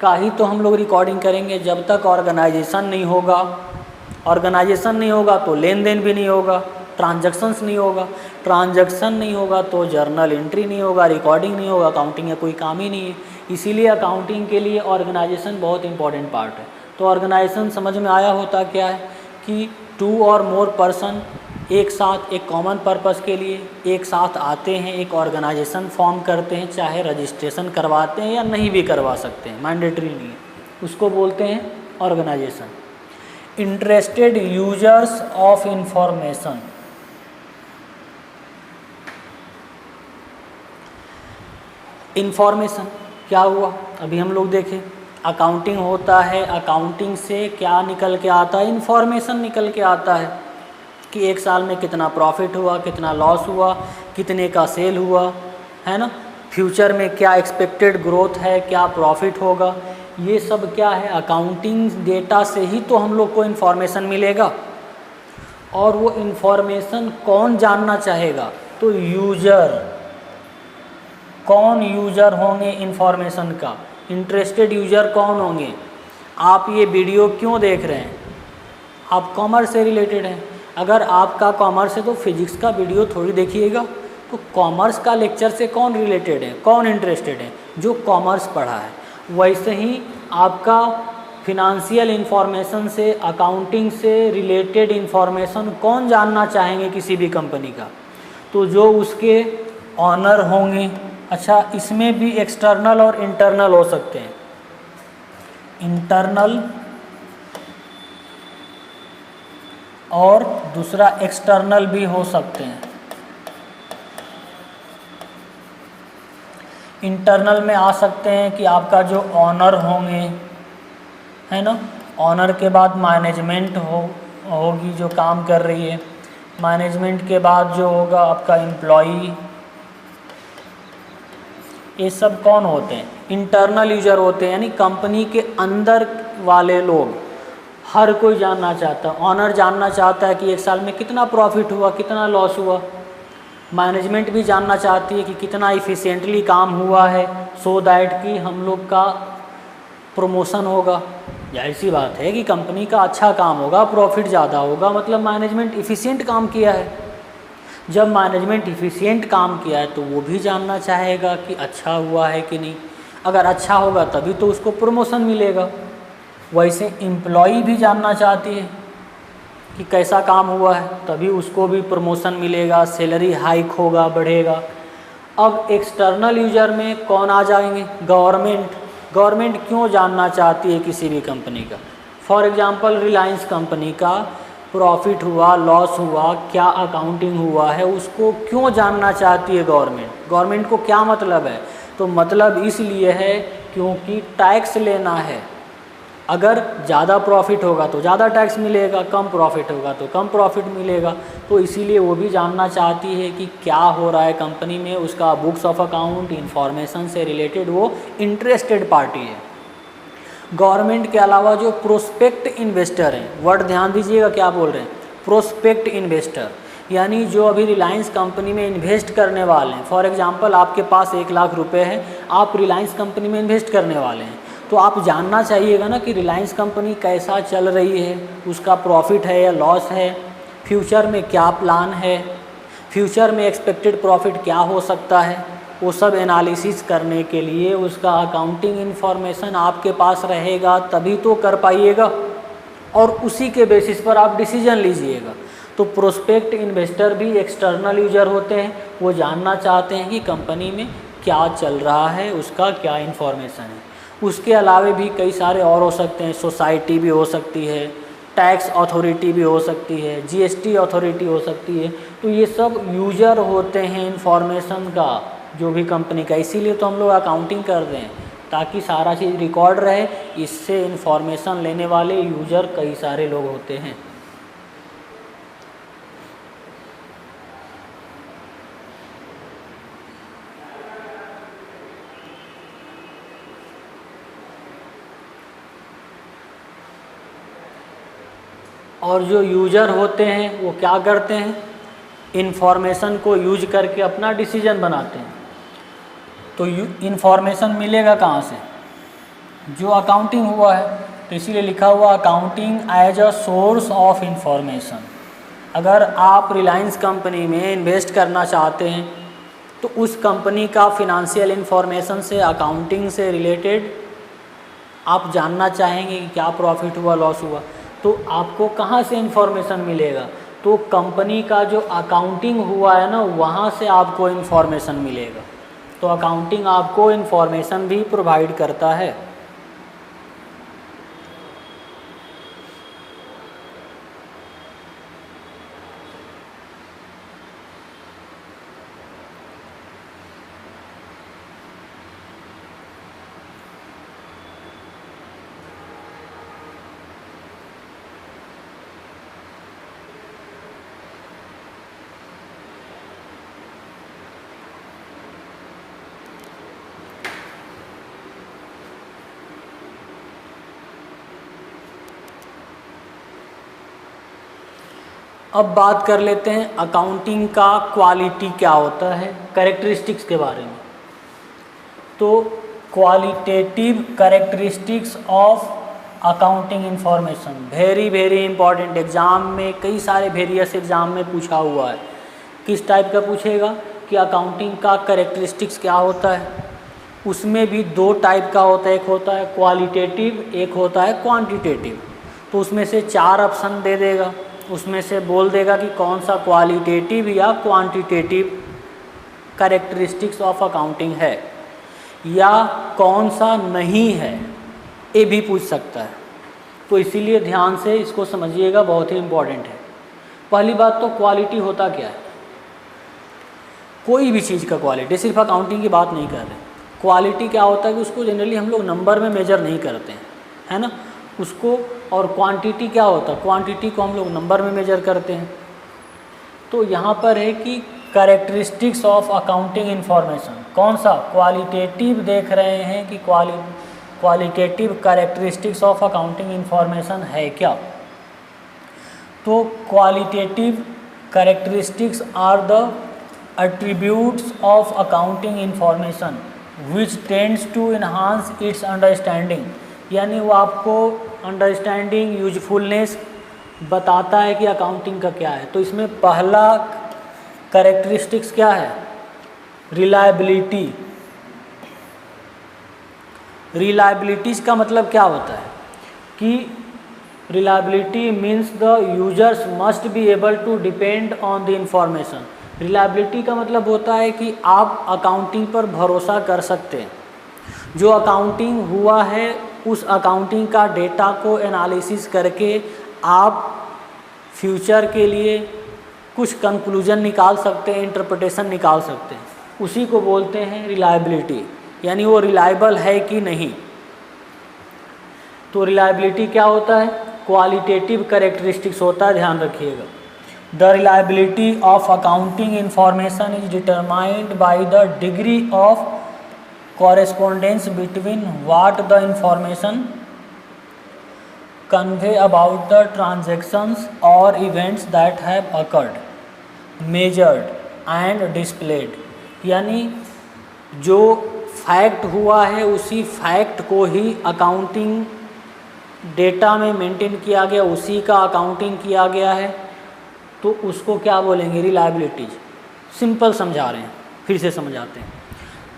का ही तो हम लोग रिकॉर्डिंग करेंगे। जब तक ऑर्गेनाइजेशन नहीं होगा, ऑर्गेनाइजेशन नहीं होगा तो लेन देन भी नहीं होगा, ट्रांजैक्शंस नहीं होगा, ट्रांजैक्शन नहीं होगा तो जर्नल एंट्री नहीं होगा, रिकॉर्डिंग नहीं होगा, अकाउंटिंग का कोई काम ही नहीं है। इसीलिए अकाउंटिंग के लिए ऑर्गेनाइजेशन बहुत इंपॉर्टेंट पार्ट है। तो ऑर्गेनाइजेशन समझ में आया होता क्या है कि 2 और मोर पर्सन एक साथ एक कॉमन पर्पस के लिए एक साथ आते हैं, एक ऑर्गेनाइजेशन फॉर्म करते हैं, चाहे रजिस्ट्रेशन करवाते हैं या नहीं भी करवा सकते हैं, मैंडेटरी नहीं है, उसको बोलते हैं organisation. Interested users of information, information क्या हुआ, अभी हम लोग देखें अकाउंटिंग होता है, अकाउंटिंग से क्या निकल के आता है, इंफॉर्मेशन निकल के आता है कि एक साल में कितना प्रॉफिट हुआ, कितना लॉस हुआ, कितने का सेल हुआ, है ना, फ्यूचर में क्या एक्सपेक्टेड ग्रोथ है, क्या प्रॉफिट होगा, ये सब क्या है, अकाउंटिंग डेटा से ही तो हम लोग को इन्फॉर्मेशन मिलेगा। और वो इन्फॉर्मेशन कौन जानना चाहेगा, तो यूजर, कौन यूजर होंगे इन्फॉर्मेशन का, इंटरेस्टेड यूजर कौन होंगे। आप ये वीडियो क्यों देख रहे हैं, आप कॉमर्स से रिलेटेड हैं, अगर आपका कॉमर्स है तो फिजिक्स का वीडियो थोड़ी देखिएगा। तो कॉमर्स का लेक्चर से कौन रिलेटेड है, कौन इंटरेस्टेड है, जो कॉमर्स पढ़ा है। वैसे ही आपका फिनंशियल इन्फॉर्मेशन से, अकाउंटिंग से रिलेटेड इन्फॉर्मेशन कौन जानना चाहेंगे किसी भी कंपनी का, तो जो उसके ऑनर होंगे। अच्छा, इसमें भी एक्सटर्नल और इंटरनल हो सकते हैं, इंटरनल और दूसरा एक्सटर्नल भी हो सकते हैं। इंटरनल में आ सकते हैं कि आपका जो ऑनर होंगे, है ना, ऑनर के बाद मैनेजमेंट होगी जो काम कर रही है, मैनेजमेंट के बाद जो होगा आपका एम्प्लॉई। ये सब कौन होते हैं, इंटरनल यूजर होते हैं, यानी कंपनी के अंदर वाले लोग। हर कोई जानना चाहता है, ऑनर जानना चाहता है कि एक साल में कितना प्रॉफिट हुआ, कितना लॉस हुआ। मैनेजमेंट भी जानना चाहती है कि कितना इफ़िशिएंटली काम हुआ है, सो दैट कि हम लोग का प्रमोशन होगा। जाहिर सी बात है कि कंपनी का अच्छा काम होगा, प्रॉफिट ज़्यादा होगा, मतलब मैनेजमेंट इफ़िशिएंट काम किया है। जब मैनेजमेंट इफ़िशिएंट काम किया है तो वो भी जानना चाहेगा कि अच्छा हुआ है कि नहीं। अगर अच्छा होगा तभी तो उसको प्रमोशन मिलेगा। वैसे एम्प्लॉई भी जानना चाहती है कि कैसा काम हुआ है, तभी उसको भी प्रमोशन मिलेगा, सैलरी हाइक होगा, बढ़ेगा। अब एक्सटर्नल यूजर में कौन आ जाएंगे? गवर्नमेंट। गवर्नमेंट क्यों जानना चाहती है किसी भी कंपनी का? फॉर एग्जांपल रिलायंस कंपनी का प्रॉफिट हुआ, लॉस हुआ, क्या अकाउंटिंग हुआ है, उसको क्यों जानना चाहती है गवर्नमेंट? गवर्नमेंट को क्या मतलब है? तो मतलब इसलिए है क्योंकि टैक्स लेना है। अगर ज़्यादा प्रॉफिट होगा तो ज़्यादा टैक्स मिलेगा, कम प्रॉफिट होगा तो कम प्रॉफिट मिलेगा। तो इसीलिए वो भी जानना चाहती है कि क्या हो रहा है कंपनी में, उसका बुक्स ऑफ अकाउंट इन्फॉर्मेशन से रिलेटेड वो इंटरेस्टेड पार्टी है। गवर्नमेंट के अलावा जो प्रोस्पेक्ट इन्वेस्टर हैं, वर्ड ध्यान दीजिएगा क्या बोल रहे हैं, प्रोस्पेक्ट इन्वेस्टर, यानी जो अभी रिलायंस कंपनी में इन्वेस्ट करने वाले हैं। फॉर एग्जांपल आपके पास 1 लाख रुपए हैं, आप रिलायंस कंपनी में इन्वेस्ट करने वाले हैं, तो आप जानना चाहिएगा ना कि रिलायंस कंपनी कैसा चल रही है, उसका प्रॉफिट है या लॉस है, फ्यूचर में क्या प्लान है, फ्यूचर में एक्सपेक्टेड प्रॉफिट क्या हो सकता है। वो सब एनालिसिस करने के लिए उसका अकाउंटिंग इन्फॉर्मेशन आपके पास रहेगा, तभी तो कर पाइएगा, और उसी के बेसिस पर आप डिसीजन लीजिएगा। तो प्रोस्पेक्ट इन्वेस्टर भी एक्सटर्नल यूजर होते हैं, वो जानना चाहते हैं कि कंपनी में क्या चल रहा है, उसका क्या इन्फॉर्मेशन है। उसके अलावा भी कई सारे और हो सकते हैं, सोसाइटी भी हो सकती है, टैक्स अथॉरिटी भी हो सकती है, जीएसटी अथॉरिटी हो सकती है। तो ये सब यूजर होते हैं इन्फॉर्मेशन का, जो भी कंपनी का। इसीलिए तो हम लोग अकाउंटिंग कर रहे हैं, ताकि सारा चीज़ रिकॉर्ड रहे। इससे इन्फॉर्मेशन लेने वाले यूजर कई सारे लोग होते हैं। और जो यूजर होते हैं वो क्या करते हैं, इन्फॉर्मेशन को यूज करके अपना डिसीजन बनाते हैं। तो इन्फॉर्मेशन मिलेगा कहाँ से? जो अकाउंटिंग हुआ है, तो इसीलिए लिखा हुआ accounting as a source of information. अगर आप रिलायंस कंपनी में इन्वेस्ट करना चाहते हैं तो उस कंपनी का फिनंशियल इन्फॉर्मेशन से, अकाउंटिंग से रिलेटेड आप जानना चाहेंगे कि क्या प्रॉफिट हुआ, लॉस हुआ, तो आपको कहाँ से इन्फॉर्मेशन मिलेगा? तो कंपनी का जो अकाउंटिंग हुआ है ना, वहाँ से आपको इन्फॉर्मेशन मिलेगा। तो अकाउंटिंग आपको इन्फॉर्मेशन भी प्रोवाइड करता है। अब बात कर लेते हैं अकाउंटिंग का क्वालिटी क्या होता है, कैरेक्टरिस्टिक्स के बारे में। तो qualitative characteristics of accounting information, very very important. Exam में कई सारे वेरियस एग्ज़ाम में पूछा हुआ है। किस टाइप का पूछेगा कि अकाउंटिंग का कैरेक्टरिस्टिक्स क्या होता है। उसमें भी 2 टाइप का होता है, एक होता है क्वालिटेटिव, एक होता है क्वांटिटेटिव। तो उसमें से 4 ऑप्शन दे देगा, उसमें से बोल देगा कि कौन सा क्वालिटेटिव या क्वांटिटेटिव कैरेक्टरिस्टिक्स ऑफ अकाउंटिंग है, या कौन सा नहीं है, ये भी पूछ सकता है। तो इसीलिए ध्यान से इसको समझिएगा, बहुत ही इम्पॉर्टेंट है। पहली बात तो क्वालिटी होता क्या है, कोई भी चीज़ का क्वालिटी, सिर्फ अकाउंटिंग की बात नहीं कर रहे। क्वालिटी क्या होता है कि उसको जनरली हम लोग नंबर में मेजर नहीं करते हैं, है ना, उसको। और क्वांटिटी क्या होता है, क्वांटिटी को हम लोग नंबर में मेजर करते हैं। तो यहाँ पर है कि कैरेक्टरिस्टिक्स ऑफ अकाउंटिंग इन्फॉर्मेशन, कौन सा क्वालिटेटिव देख रहे हैं कि qualitative characteristics of accounting information है क्या। तो qualitative characteristics are the attributes of accounting information which tends to enhance its understanding, यानी वो आपको अंडरस्टैंडिंग यूजफुलनेस बताता है कि अकाउंटिंग का क्या है। तो इसमें पहला कैरेक्टरिस्टिक्स क्या है? रिलायबिलिटी। रिलायबिलिटीज का मतलब क्या होता है कि reliability means the users must be able to depend on the information. Reliability का मतलब होता है कि आप अकाउंटिंग पर भरोसा कर सकते हैं। जो अकाउंटिंग हुआ है उस अकाउंटिंग का डेटा को एनालिसिस करके आप फ्यूचर के लिए कुछ कंक्लूजन निकाल सकते हैं, इंटरप्रिटेशन निकाल सकते हैं, उसी को बोलते हैं रिलायबिलिटी, यानी वो रिलायबल है कि नहीं। तो रिलायबिलिटी क्या होता है? क्वालिटेटिव कैरेक्टरिस्टिक्स होता है, ध्यान रखिएगा। The reliability of accounting information is determined by the degree of correspondence between what the information convey about the transactions or events that have occurred, measured and displayed, यानी जो fact हुआ है उसी fact को ही अकाउंटिंग डेटा में maintain किया गया, उसी का अकाउंटिंग किया गया है, तो उसको क्या बोलेंगे? रिलायबिलिटीज। सिंपल समझा रहे हैं, फिर से समझाते हैं।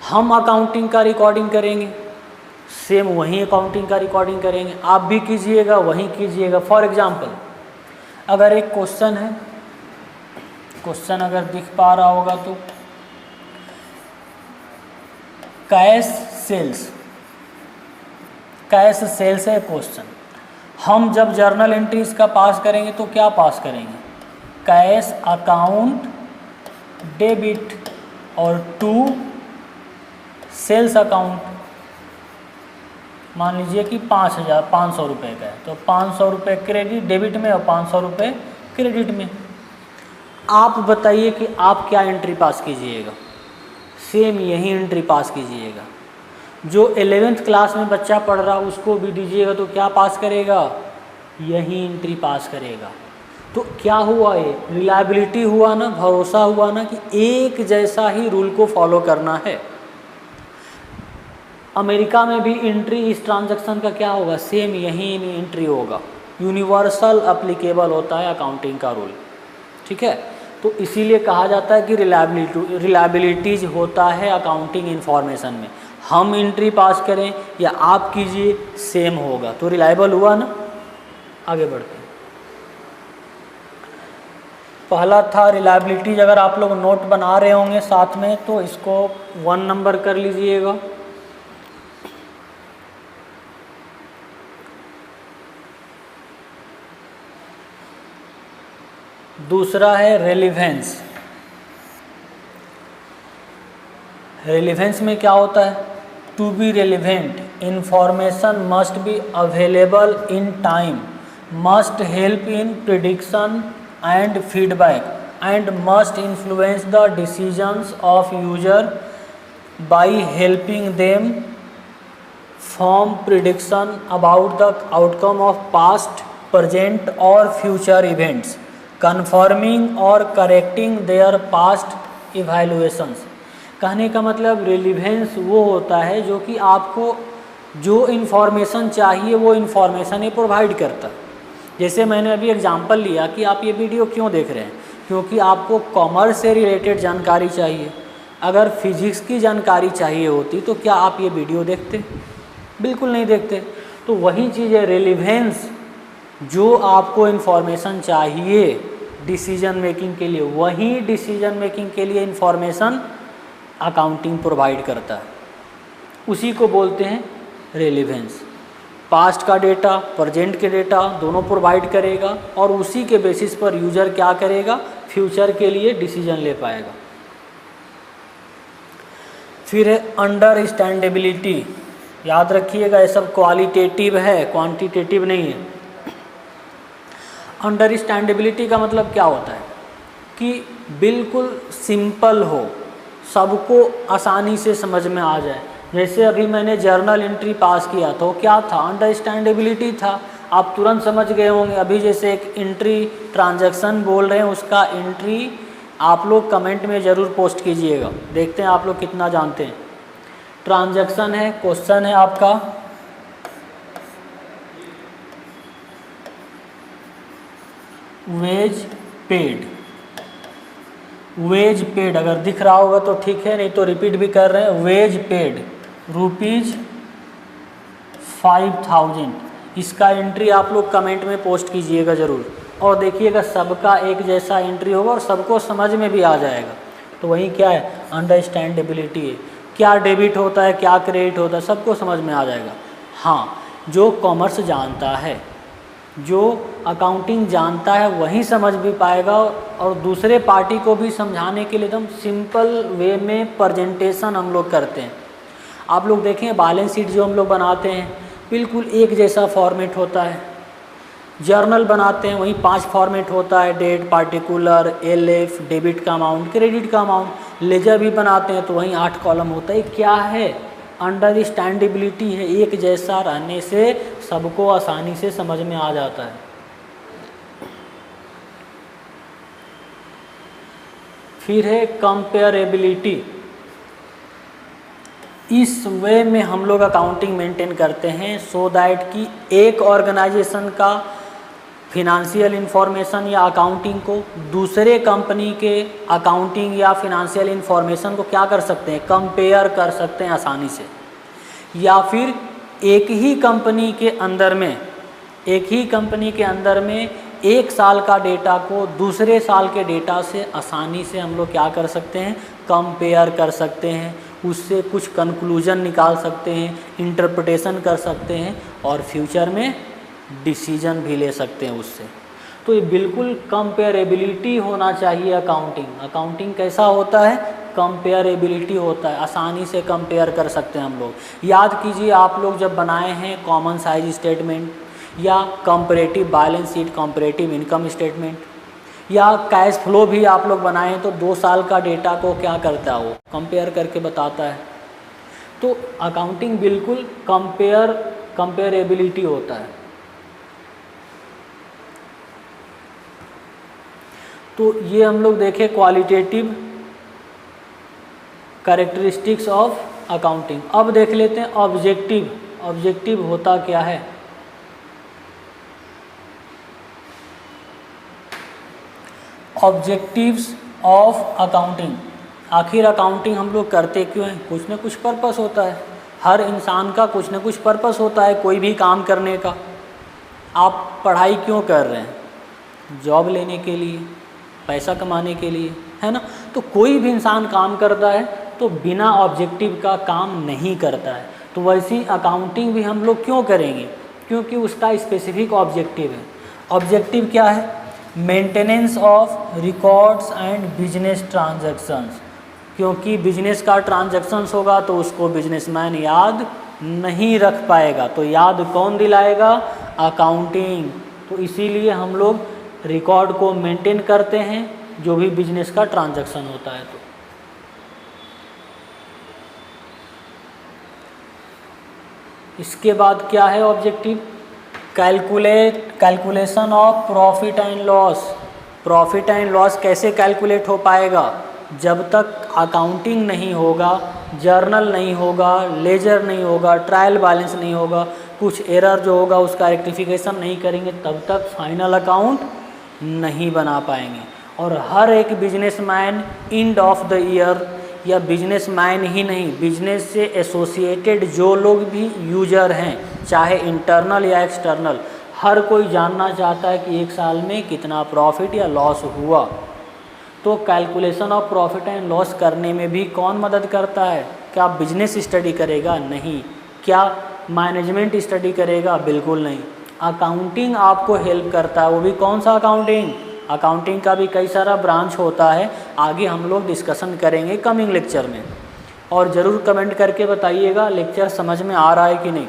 हम अकाउंटिंग का रिकॉर्डिंग करेंगे, सेम वहीं अकाउंटिंग का रिकॉर्डिंग करेंगे, आप भी कीजिएगा, वहीं कीजिएगा। फॉर एग्जांपल, अगर एक क्वेश्चन है, क्वेश्चन अगर दिख पा रहा होगा तो कैश सेल्स, कैश सेल्स है क्वेश्चन। हम जब जर्नल एंट्रीज का पास करेंगे तो क्या पास करेंगे? कैश अकाउंट डेबिट और टू सेल्स अकाउंट। मान लीजिए कि 5,500 रुपये का है, तो 500 रुपये क्रेडिट डेबिट में और 500 रुपये क्रेडिट में। आप बताइए कि आप क्या एंट्री पास कीजिएगा? सेम यही एंट्री पास कीजिएगा। जो 11th क्लास में बच्चा पढ़ रहा उसको भी दीजिएगा तो क्या पास करेगा? यही एंट्री पास करेगा। तो क्या हुआ? ये रिलायबिलिटी हुआ ना, भरोसा हुआ ना कि एक जैसा ही रूल को फॉलो करना है। अमेरिका में भी एंट्री इस ट्रांजैक्शन का क्या होगा? सेम यही एंट्री होगा। यूनिवर्सल एप्लीकेबल होता है अकाउंटिंग का रूल, ठीक है। तो इसीलिए कहा जाता है कि रिलायबिलिटीज होता है अकाउंटिंग इंफॉर्मेशन में। हम एंट्री पास करें या आप कीजिए, सेम होगा, तो रिलायबल हुआ ना। आगे बढ़ते हैं। पहला था रिलायबिलिटीज। अगर आप लोग नोट बना रहे होंगे साथ में तो इसको 1 नंबर कर लीजिएगा। दूसरा है रेलिवेंस। रेलिवेंस में क्या होता है? To be relevant information must be available in time, must help in prediction and feedback and must influence the decisions of user by helping them form prediction about the outcome of past, present और future events, confirming और correcting their past evaluations. कहने का मतलब relevance वो होता है जो कि आपको जो इन्फॉर्मेशन चाहिए वो इन्फॉर्मेशन ही प्रोवाइड करता है। जैसे मैंने अभी एग्जांपल लिया कि आप ये वीडियो क्यों देख रहे हैं, क्योंकि आपको कॉमर्स से रिलेटेड जानकारी चाहिए। अगर फिजिक्स की जानकारी चाहिए होती तो क्या आप ये वीडियो देखते? बिल्कुल नहीं देखते। तो वही चीज़ है रेलिवेंस, जो आपको इन्फॉर्मेशन चाहिए डिसीजन मेकिंग के लिए, वही डिसीजन मेकिंग के लिए इन्फॉर्मेशन अकाउंटिंग प्रोवाइड करता है, उसी को बोलते हैं रेलिवेंस। पास्ट का डेटा, प्रेजेंट के डेटा दोनों प्रोवाइड करेगा और उसी के बेसिस पर यूजर क्या करेगा? फ्यूचर के लिए डिसीजन ले पाएगा। फिर है अंडरस्टैंडेबिलिटी। याद रखिएगा ये सब क्वालिटेटिव है, क्वांटिटेटिव नहीं है। अंडरस्टैंडेबिलिटी का मतलब क्या होता है कि बिल्कुल सिंपल हो, सबको आसानी से समझ में आ जाए। जैसे अभी मैंने जर्नल एंट्री पास किया तो क्या था? अंडरस्टैंडेबिलिटी था, आप तुरंत समझ गए होंगे। अभी जैसे एक एंट्री ट्रांजैक्शन बोल रहे हैं, उसका एंट्री आप लोग कमेंट में ज़रूर पोस्ट कीजिएगा, देखते हैं आप लोग कितना जानते हैं। ट्रांजैक्शन है, क्वेश्चन है आपका वेज पेड। वेज पेड अगर दिख रहा होगा तो ठीक है, नहीं तो रिपीट भी कर रहे हैं। वेज पेड ₹5000, इसका एंट्री आप लोग कमेंट में पोस्ट कीजिएगा ज़रूर। और देखिएगा सबका एक जैसा एंट्री होगा और सबको समझ में भी आ जाएगा। तो वही क्या है, अंडरस्टैंडेबिलिटी है, क्या डेबिट होता है क्या क्रेडिट होता है सबको समझ में आ जाएगा। हाँ, जो कॉमर्स जानता है, जो अकाउंटिंग जानता है वही समझ भी पाएगा, और दूसरे पार्टी को भी समझाने के लिए एकदम सिंपल वे में प्रेजेंटेशन हम लोग करते हैं। आप लोग देखें बैलेंस शीट जो हम लोग बनाते हैं बिल्कुल एक जैसा फॉर्मेट होता है। जर्नल बनाते हैं वहीं 5 फॉर्मेट होता है, डेट, पार्टिकुलर, एलएफ, डेबिट का अमाउंट, क्रेडिट का अमाउंट। लेजर भी बनाते हैं तो वहीं 8 कॉलम होता है। क्या है, अंडरस्टैंडेबिलिटी है, एक जैसा रहने से सबको आसानी से समझ में आ जाता है। फिर है कंपेरेबिलिटी। इस वे में हम लोग अकाउंटिंग मेंटेन करते हैं सो दैट कि एक ऑर्गेनाइजेशन का फिनंशियल इंफॉर्मेशन या अकाउंटिंग को दूसरे कंपनी के अकाउंटिंग या फिनंशियल इंफॉर्मेशन को क्या कर सकते हैं, कंपेयर कर सकते हैं आसानी से। या फिर एक ही कंपनी के अंदर में एक साल का डेटा को दूसरे साल के डेटा से आसानी से हम लोग क्या कर सकते हैं, कंपेयर कर सकते हैं, उससे कुछ कंक्लूजन निकाल सकते हैं, इंटरप्रिटेशन कर सकते हैं और फ्यूचर में डिसीजन भी ले सकते हैं उससे। तो ये बिल्कुल कंपेरेबिलिटी होना चाहिए अकाउंटिंग कैसा होता है, कंपेरेबिलिटी होता है, आसानी से कंपेयर कर सकते हैं हम लोग। याद कीजिए आप लोग जब बनाए हैं कॉमन साइज स्टेटमेंट या comparative balance sheet, comparative income statement या कैश फ्लो भी आप लोग बनाए हैं, तो 2 साल का डेटा को क्या करता है, वो कंपेयर करके बताता है। तो अकाउंटिंग बिल्कुल कंपेरेबिलिटी होता है। तो ये हम लोग देखें क्वालिटेटिव कैरेक्टरिस्टिक्स ऑफ अकाउंटिंग। अब देख लेते हैं ऑब्जेक्टिव होता क्या है। ऑब्जेक्टिव्स ऑफ अकाउंटिंग, आखिर अकाउंटिंग हम लोग करते क्यों हैं, कुछ ना कुछ पर्पस होता है। हर इंसान का कुछ ना कुछ पर्पस होता है कोई भी काम करने का। आप पढ़ाई क्यों कर रहे हैं, जॉब लेने के लिए, पैसा कमाने के लिए, है ना। तो कोई भी इंसान काम करता है तो बिना ऑब्जेक्टिव का काम नहीं करता है। तो वैसी अकाउंटिंग भी हम लोग क्यों करेंगे, क्योंकि उसका स्पेसिफिक ऑब्जेक्टिव है। ऑब्जेक्टिव क्या है, maintenance of records and business transactions. क्योंकि बिजनेस का ट्रांजैक्शंस होगा तो उसको बिजनेसमैन याद नहीं रख पाएगा, तो याद कौन दिलाएगा, अकाउंटिंग। तो इसीलिए हम लोग रिकॉर्ड को मेंटेन करते हैं जो भी बिजनेस का ट्रांजैक्शन होता है। तो इसके बाद क्या है objective, calculation of profit and loss. Profit and loss कैसे कैलकुलेट हो पाएगा, जब तक अकाउंटिंग नहीं होगा, जर्नल नहीं होगा, लेजर नहीं होगा, ट्रायल बैलेंस नहीं होगा, कुछ एरर जो होगा उसका रेक्टिफिकेशन नहीं करेंगे, तब तक फाइनल अकाउंट नहीं बना पाएंगे। और हर एक businessman end of the year, या बिजनेसमैन ही नहीं, बिजनेस से एसोसिएटेड जो लोग भी यूजर हैं, चाहे इंटरनल या एक्सटर्नल, हर कोई जानना चाहता है कि एक साल में कितना प्रॉफिट या लॉस हुआ। तो calculation of profit and loss करने में भी कौन मदद करता है, क्या बिजनेस स्टडी करेगा, नहीं। क्या मैनेजमेंट स्टडी करेगा, बिल्कुल नहीं। अकाउंटिंग आपको हेल्प करता है, वो भी कौन सा अकाउंटिंग, अकाउंटिंग का भी कई सारा ब्रांच होता है, आगे हम लोग डिस्कशन करेंगे कमिंग लेक्चर में। और ज़रूर कमेंट करके बताइएगा लेक्चर समझ में आ रहा है कि नहीं,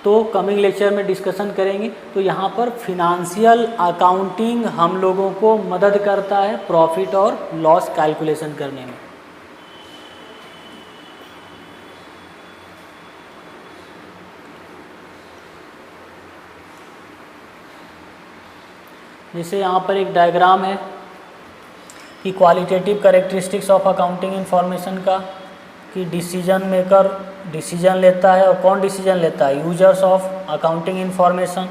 तो कमिंग लेक्चर में डिस्कशन करेंगे। तो यहाँ पर फिनंशियल अकाउंटिंग हम लोगों को मदद करता है प्रॉफिट और लॉस कैलकुलेशन करने में। जैसे यहाँ पर एक डायग्राम है, कि qualitative characteristics of accounting information का, कि डिसीजन मेकर डिसीजन लेता है, और कौन डिसीजन लेता है, यूजर्स ऑफ अकाउंटिंग इंफॉर्मेशन,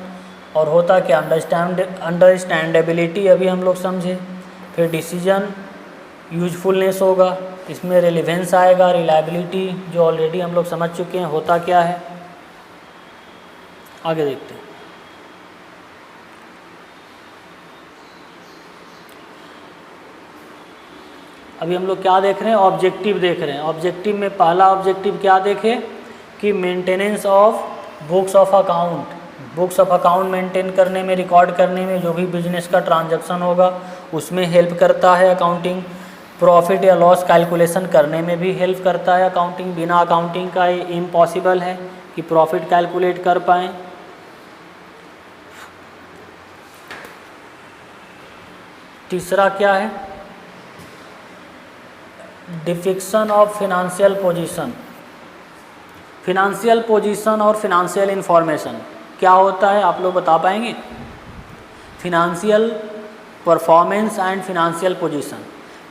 और होता क्या, अंडरस्टैंडेबिलिटी अभी हम लोग समझे, फिर डिसीजन यूजफुलनेस होगा, इसमें रिलेवेंस आएगा, रिलायबिलिटी जो ऑलरेडी हम लोग समझ चुके हैं होता क्या है। आगे देखते हैं। अभी हम लोग क्या देख रहे हैं, ऑब्जेक्टिव देख रहे हैं। ऑब्जेक्टिव में पहला ऑब्जेक्टिव क्या देखे कि maintenance of books of account, books of account maintain करने में, रिकॉर्ड करने में, जो भी बिजनेस का ट्रांजैक्शन होगा उसमें हेल्प करता है अकाउंटिंग। प्रॉफिट या लॉस कैलकुलेशन करने में भी हेल्प करता है अकाउंटिंग। बिना अकाउंटिंग का ये इम्पॉसिबल है कि प्रॉफिट कैलकुलेट कर पाएँ। तीसरा क्या है, defection of financial position. Financial position और फिनेंशियल इंफॉर्मेशन क्या होता है, आप लोग बता पाएंगे? Financial performance and financial position.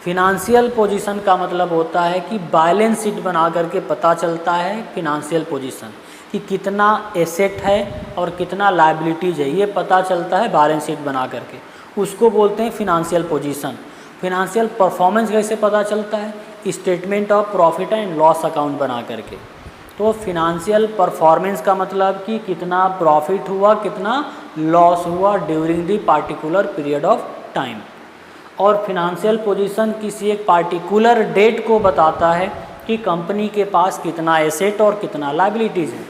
Financial position का मतलब होता है कि बैलेंस शीट बना करके पता चलता है फिनेंशियल पोजीशन, कि कितना एसेट है और कितना लायबिलिटीज है, ये पता चलता है बैलेंस शीट बना करके, उसको बोलते हैं फिनेंशियल पोजीशन। फिनेंशियल परफॉर्मेंस कैसे पता चलता है, statement of profit and loss account बना करके। तो फिनेंशियल परफॉर्मेंस का मतलब कि कितना प्रॉफिट हुआ, कितना लॉस हुआ during the particular period of time. और फिनेंशियल पोजीशन किसी एक पार्टिकुलर डेट को बताता है कि कंपनी के पास कितना एसेट और कितना लायबिलिटीज़ है।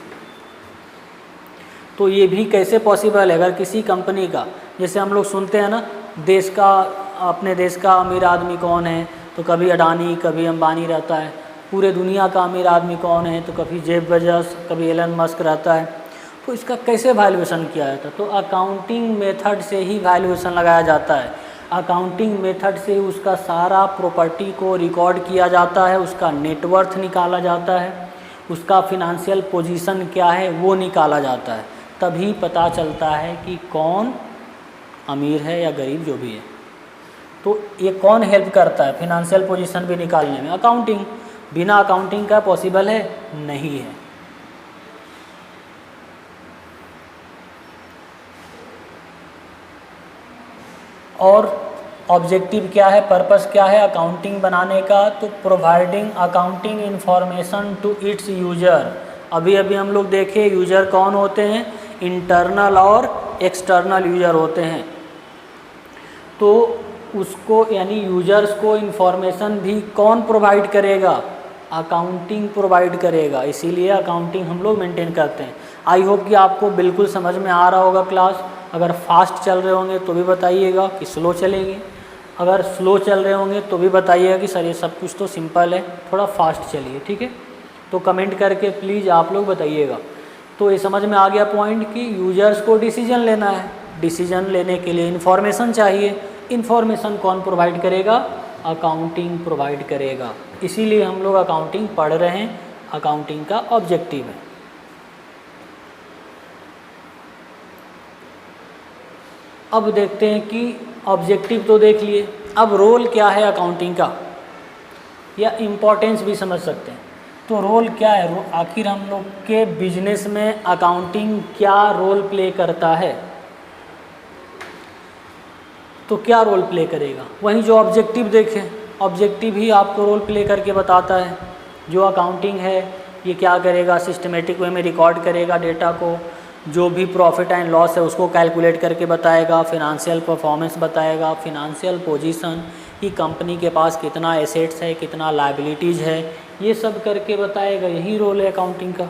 तो ये भी कैसे पॉसिबल है, अगर किसी कंपनी का, जैसे हम लोग सुनते हैं ना, देश का, अपने देश का अमीर आदमी कौन है, तो कभी अडानी कभी अंबानी रहता है। पूरे दुनिया का अमीर आदमी कौन है, तो कभी जेफ बेजोस कभी एलन मस्क रहता है। तो इसका कैसे वैल्यूएशन किया जाता है, तो अकाउंटिंग मेथड से ही वैल्यूएशन लगाया जाता है। अकाउंटिंग मेथड से उसका सारा प्रॉपर्टी को रिकॉर्ड किया जाता है, उसका नेटवर्थ निकाला जाता है, उसका फिनेंशियल पोजीशन क्या है वो निकाला जाता है, तभी पता चलता है कि कौन अमीर है या गरीब जो भी है। तो ये कौन हेल्प करता है फिनेंशियल पोजीशन भी निकालने में, अकाउंटिंग। बिना अकाउंटिंग का पॉसिबल है, नहीं है। और ऑब्जेक्टिव क्या है, पर्पस क्या है अकाउंटिंग बनाने का, तो providing accounting information to its user. अभी अभी हम लोग देखे यूजर कौन होते हैं, इंटरनल और एक्सटर्नल यूजर होते हैं। तो उसको यानी यूजर्स को इंफॉर्मेशन भी कौन प्रोवाइड करेगा, अकाउंटिंग प्रोवाइड करेगा। इसीलिए अकाउंटिंग हम लोग मेंटेन करते हैं। आई होप कि आपको बिल्कुल समझ में आ रहा होगा क्लास। अगर फास्ट चल रहे होंगे तो भी बताइएगा कि स्लो चलेंगे, अगर स्लो चल रहे होंगे तो भी बताइएगा कि सर ये सब कुछ तो सिंपल है, थोड़ा फास्ट चलिए, ठीक है। तो कमेंट करके प्लीज़ आप लोग बताइएगा। तो ये समझ में आ गया पॉइंट कि यूजर्स को डिसीजन लेना है, डिसीजन लेने के लिए इन्फॉर्मेशन चाहिए। इन्फॉर्मेशन कौन प्रोवाइड करेगा, अकाउंटिंग प्रोवाइड करेगा। इसीलिए हम लोग अकाउंटिंग पढ़ रहे हैं, अकाउंटिंग का ऑब्जेक्टिव है। अब देखते हैं कि ऑब्जेक्टिव तो देख लिए, अब रोल क्या है अकाउंटिंग का, या इम्पोर्टेंस भी समझ सकते हैं। तो रोल क्या है, आखिर हम लोग के बिजनेस में अकाउंटिंग क्या रोल प्ले करता है। तो क्या रोल प्ले करेगा, वहीं जो ऑब्जेक्टिव देखें, ऑब्जेक्टिव ही आपको रोल प्ले करके बताता है। जो अकाउंटिंग है ये क्या करेगा, सिस्टमेटिक वे में रिकॉर्ड करेगा डेटा को, जो भी प्रॉफिट एंड लॉस है उसको कैलकुलेट करके बताएगा, फिनेंशियल परफॉर्मेंस बताएगा, फिनेंशियल पोजीशन कि कंपनी के पास कितना एसेट्स है, कितना लायबिलिटीज़ है, ये सब करके बताएगा। यही रोल है अकाउंटिंग का।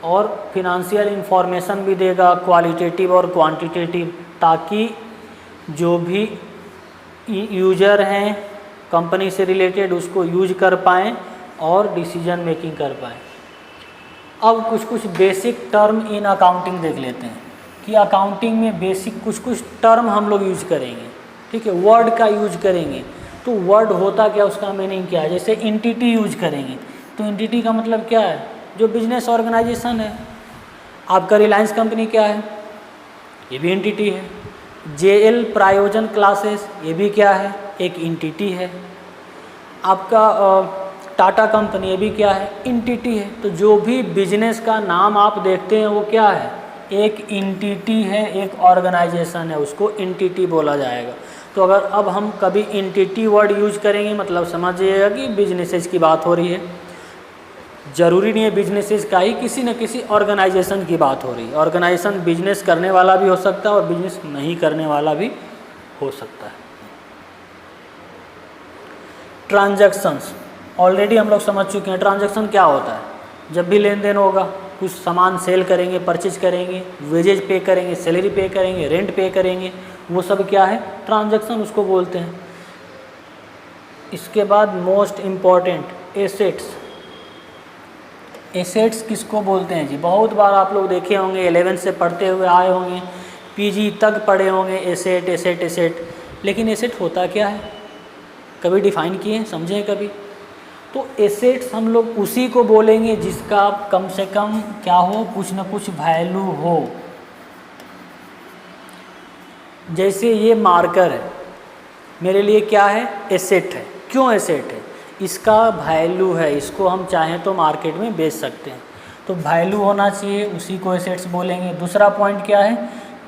और फिनेंशियल इंफॉर्मेशन भी देगा, क्वालिटेटिव और क्वांटिटेटिव, ताकि जो भी यूजर हैं कंपनी से रिलेटेड उसको यूज कर पाएँ और डिसीजन मेकिंग कर पाएँ। अब कुछ बेसिक टर्म इन अकाउंटिंग देख लेते हैं कि अकाउंटिंग में बेसिक कुछ टर्म हम लोग यूज करेंगे, ठीक है, वर्ड का यूज करेंगे। तो वर्ड होता क्या, उसका मीनिंग क्या है। जैसे एंटिटी यूज करेंगे, तो एंटिटी का मतलब क्या है, जो बिजनेस ऑर्गेनाइजेशन है। आपका रिलायंस कंपनी क्या है, ये भी एंटिटी है। जेएल प्रायोजन क्लासेस, ये भी क्या है, एक एंटिटी है। आपका टाटा कंपनी ये भी क्या है, एंटिटी है। तो जो भी बिजनेस का नाम आप देखते हैं वो क्या है, एक एंटिटी है, एक ऑर्गेनाइजेशन है, उसको एंटिटी बोला जाएगा। तो अगर अब हम कभी एंटिटी वर्ड यूज करेंगे मतलब समझिएगा कि बिजनेसेस की बात हो रही है। ज़रूरी नहीं है बिजनेसेस का ही, किसी न किसी ऑर्गेनाइजेशन की बात हो रही है। ऑर्गेनाइजेशन बिजनेस करने वाला भी हो सकता है और बिजनेस नहीं करने वाला भी हो सकता है। ट्रांजैक्शंस ऑलरेडी हम लोग समझ चुके हैं। ट्रांजैक्शन क्या होता है, जब भी लेन देन होगा, कुछ सामान सेल करेंगे, परचेज करेंगे, वेजेज पे करेंगे, सैलरी पे करेंगे, रेंट पे करेंगे, वो सब क्या है, ट्रांजैक्शन उसको बोलते हैं। इसके बाद मोस्ट इम्पॉर्टेंट एसेट्स। एसेट्स किसको बोलते हैं जी, बहुत बार आप लोग देखे होंगे, 11 से पढ़ते हुए आए होंगे, पीजी तक पढ़े होंगे एसेट एसेट एसेट। लेकिन एसेट होता क्या है, कभी डिफाइन किए हैं, समझे कभी? तो एसेट्स हम लोग उसी को बोलेंगे जिसका कम से कम क्या हो, कुछ न कुछ वैल्यू हो। जैसे ये मार्कर है, मेरे लिए क्या है, एसेट है। क्यों एसेट है, इसका वैल्यू है, इसको हम चाहें तो मार्केट में बेच सकते हैं, तो वैल्यू होना चाहिए, उसी को एसेट्स बोलेंगे। दूसरा पॉइंट क्या है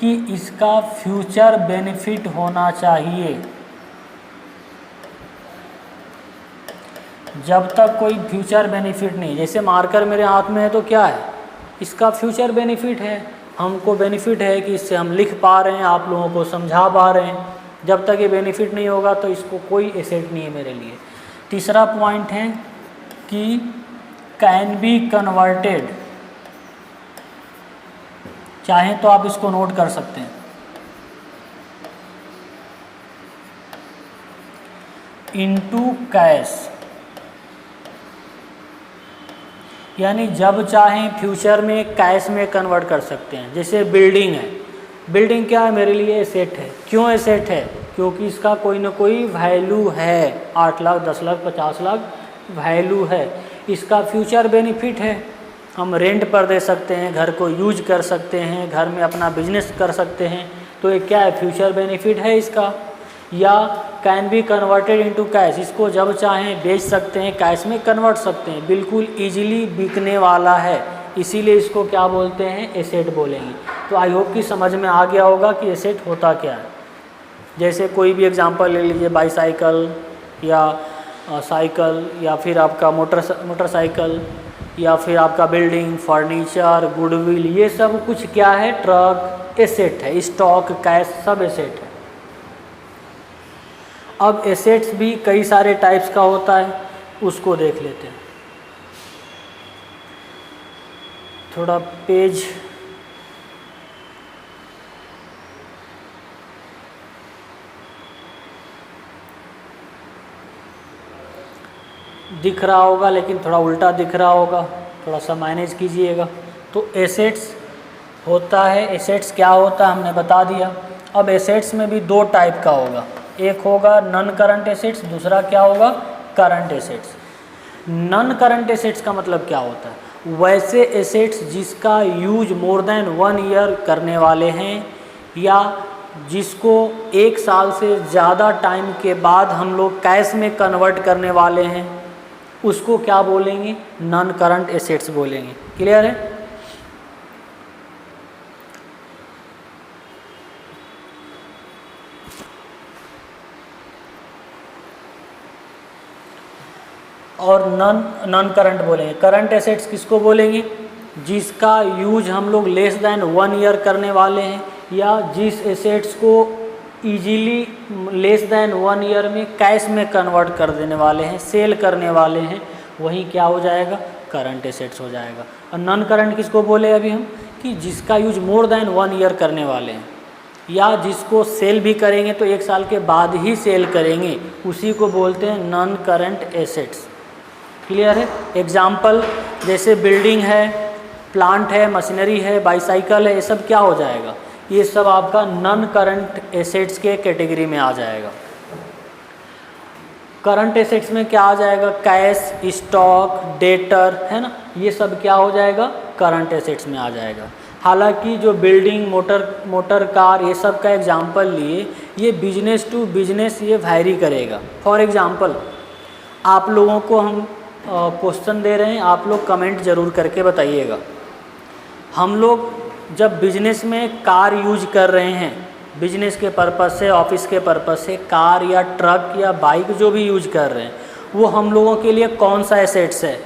कि इसका फ्यूचर बेनिफिट होना चाहिए। जब तक कोई फ्यूचर बेनिफिट नहीं, जैसे मार्कर मेरे हाथ में है तो क्या है, इसका फ्यूचर बेनिफिट है, हमको बेनिफिट है कि इससे हम लिख पा रहे हैं, आप लोगों को समझा पा रहे हैं। जब तक ये बेनिफिट नहीं होगा तो इसको कोई एसेट नहीं है मेरे लिए। तीसरा पॉइंट है कि कैन बी कन्वर्टेड, चाहें तो आप इसको नोट कर सकते हैं, इनटू कैश, यानी जब चाहें फ्यूचर में कैश में कन्वर्ट कर सकते हैं। जैसे बिल्डिंग है, बिल्डिंग क्या है, मेरे लिए एसेट है। क्यों एसेट है, क्योंकि इसका कोई ना कोई वैल्यू है, 8 लाख 10 लाख 50 लाख वैल्यू है। इसका फ्यूचर बेनिफिट है, हम रेंट पर दे सकते हैं, घर को यूज कर सकते हैं, घर में अपना बिजनेस कर सकते हैं, तो ये क्या है, फ्यूचर बेनिफिट है इसका। या can be converted into cash, इसको जब चाहें बेच सकते हैं, कैश में कन्वर्ट सकते हैं, बिल्कुल इजीली बिकने वाला है, इसीलिए इसको क्या बोलते हैं, एसेट बोलेंगे। तो आई होप कि समझ में आ गया होगा कि एसेट होता क्या है। जैसे कोई भी एग्जांपल ले लीजिए, बाईसाइकिल या साइकिल, या फिर आपका मोटरसाइकिल, या फिर आपका बिल्डिंग, फर्नीचर, गुडविल, ये सब कुछ क्या है, ट्रक, एसेट है। स्टॉक, कैश, सब एसेट है। अब एसेट्स भी कई सारे टाइप्स का होता है, उसको देख लेते हैं। थोड़ा पेज दिख रहा होगा, लेकिन थोड़ा उल्टा दिख रहा होगा, थोड़ा सा मैनेज कीजिएगा। तो एसेट्स होता है, एसेट्स क्या होता है हमने बता दिया। अब एसेट्स में भी 2 टाइप का होगा, एक होगा नॉन करंट एसेट्स, दूसरा क्या होगा, current assets. Non current assets का मतलब क्या होता है, वैसे एसेट्स जिसका यूज मोर देन 1 ईयर करने वाले हैं, या जिसको 1 साल से ज़्यादा टाइम के बाद हम लोग कैश में कन्वर्ट करने वाले हैं, उसको क्या बोलेंगे, नॉन करंट एसेट्स बोलेंगे। क्लियर है? और नॉन करंट बोलेंगे। करंट एसेट्स किसको बोलेंगे, जिसका यूज हम लोग लेस देन 1 ईयर करने वाले हैं, या जिस एसेट्स को इजीली लेस देन 1 ईयर में कैश में कन्वर्ट कर देने वाले हैं, सेल करने वाले हैं, वही क्या हो जाएगा, करंट एसेट्स हो जाएगा। और नॉन करंट किसको बोले अभी हम, कि जिसका यूज मोर देन 1 ईयर करने वाले हैं, या जिसको सेल भी करेंगे तो 1 साल के बाद ही सेल करेंगे, उसी को बोलते हैं नॉन करंट एसेट्स। क्लियर है? एग्जाम्पल जैसे बिल्डिंग है, प्लांट है, मशीनरी है, बाईसाइकिल है, ये सब क्या हो जाएगा, ये सब आपका नॉन करंट एसेट्स के कैटेगरी में आ जाएगा। करंट एसेट्स में क्या आ जाएगा, कैश, स्टॉक, डेटर, है ना, ये सब क्या हो जाएगा, करंट एसेट्स में आ जाएगा। हालांकि जो बिल्डिंग, मोटर कार, ये सब का एग्जाम्पल लिए, ये बिजनेस टू बिजनेस ये वैरी करेगा। फॉर एग्ज़ाम्पल आप लोगों को हम क्वेश्चन दे रहे हैं, आप लोग कमेंट ज़रूर करके बताइएगा। हम लोग जब बिजनेस में कार यूज कर रहे हैं, बिजनेस के पर्पज़ से, ऑफिस के पर्पज़ से कार या ट्रक या बाइक जो भी यूज कर रहे हैं, वो हम लोगों के लिए कौन सा एसेट्स है,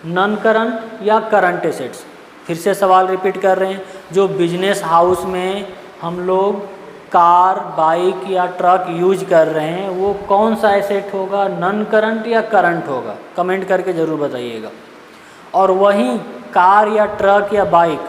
नॉन करंट या करंट एसेट्स? फिर से सवाल रिपीट कर रहे हैं, जो बिजनेस हाउस में हम लोग कार, बाइक या ट्रक यूज कर रहे हैं वो कौन सा एसेट होगा, नॉन करंट या करंट होगा? कमेंट करके ज़रूर बताइएगा। और वहीं कार या ट्रक या बाइक,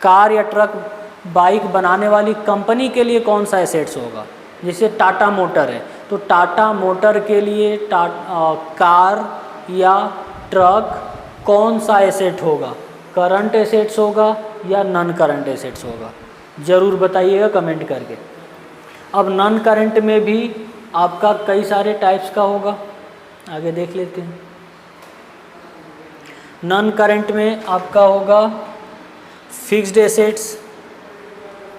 कार या ट्रक बाइक बनाने वाली कंपनी के लिए कौन सा एसेट्स होगा? जैसे टाटा मोटर है, तो टाटा मोटर के लिए कार या ट्रक कौन सा एसेट होगा, करंट एसेट्स होगा या नॉन करंट एसेट्स होगा? ज़रूर बताइएगा कमेंट करके। अब नॉन करंट में भी आपका कई सारे टाइप्स का होगा, आगे देख लेते हैं। नॉन करंट में आपका होगा फिक्स्ड एसेट्स,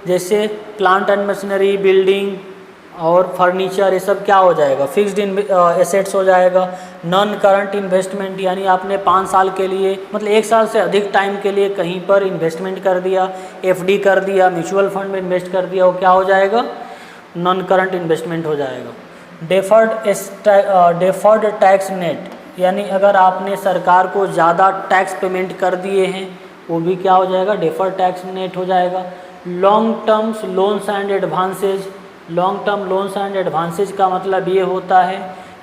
जैसे प्लांट एंड मशीनरी, बिल्डिंग और फर्नीचर, ये सब क्या हो जाएगा, फिक्स्ड एसेट्स हो जाएगा। नॉन करंट इन्वेस्टमेंट, यानी आपने 5 साल के लिए, मतलब 1 साल से अधिक टाइम के लिए कहीं पर इन्वेस्टमेंट कर दिया, एफडी कर दिया, म्यूचुअल फंड में इन्वेस्ट कर दिया, वो क्या हो जाएगा, नॉन करंट इन्वेस्टमेंट हो जाएगा। डेफर्ड टैक्स नेट, यानी अगर आपने सरकार को ज़्यादा टैक्स पेमेंट कर दिए हैं, वो भी क्या हो जाएगा, डेफर्ड टैक्स नेट हो जाएगा। Long terms loans and advances, long term loans and advances का मतलब ये होता है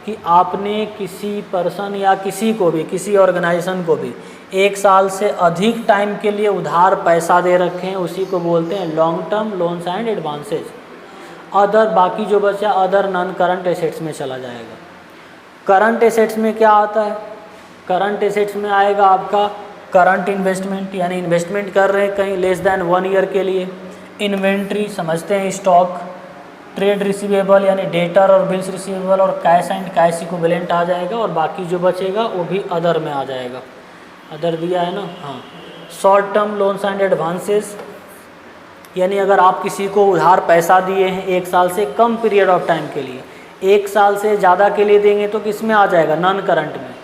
कि आपने किसी पर्सन या किसी को भी, किसी ऑर्गेनाइजेशन को भी 1 साल से अधिक टाइम के लिए उधार पैसा दे रखे हैं, उसी को बोलते हैं long term loans and advances. Other, बाकी जो बचा अदर नॉन करंट एसेट्स में चला जाएगा। करंट एसेट्स में क्या आता है, करंट एसेट्स में आएगा आपका करंट इन्वेस्टमेंट, यानी इन्वेस्टमेंट कर रहे हैं कहीं लेस दैन 1 ईयर के लिए। इन्वेंट्री समझते हैं स्टॉक। ट्रेड रिसीवेबल यानी डेटर और बिल्स रिसीवेबल, और कैश एंड कैश इक्विवेलेंट आ जाएगा, और बाकी जो बचेगा वो भी अदर में आ जाएगा। अदर दिया है ना, हाँ। Short term loans and advances, यानी अगर आप किसी को उधार पैसा दिए हैं 1 साल से कम पीरियड ऑफ टाइम के लिए, 1 साल से ज़्यादा के लिए देंगे तो किस में आ जाएगा, नॉन करंट में।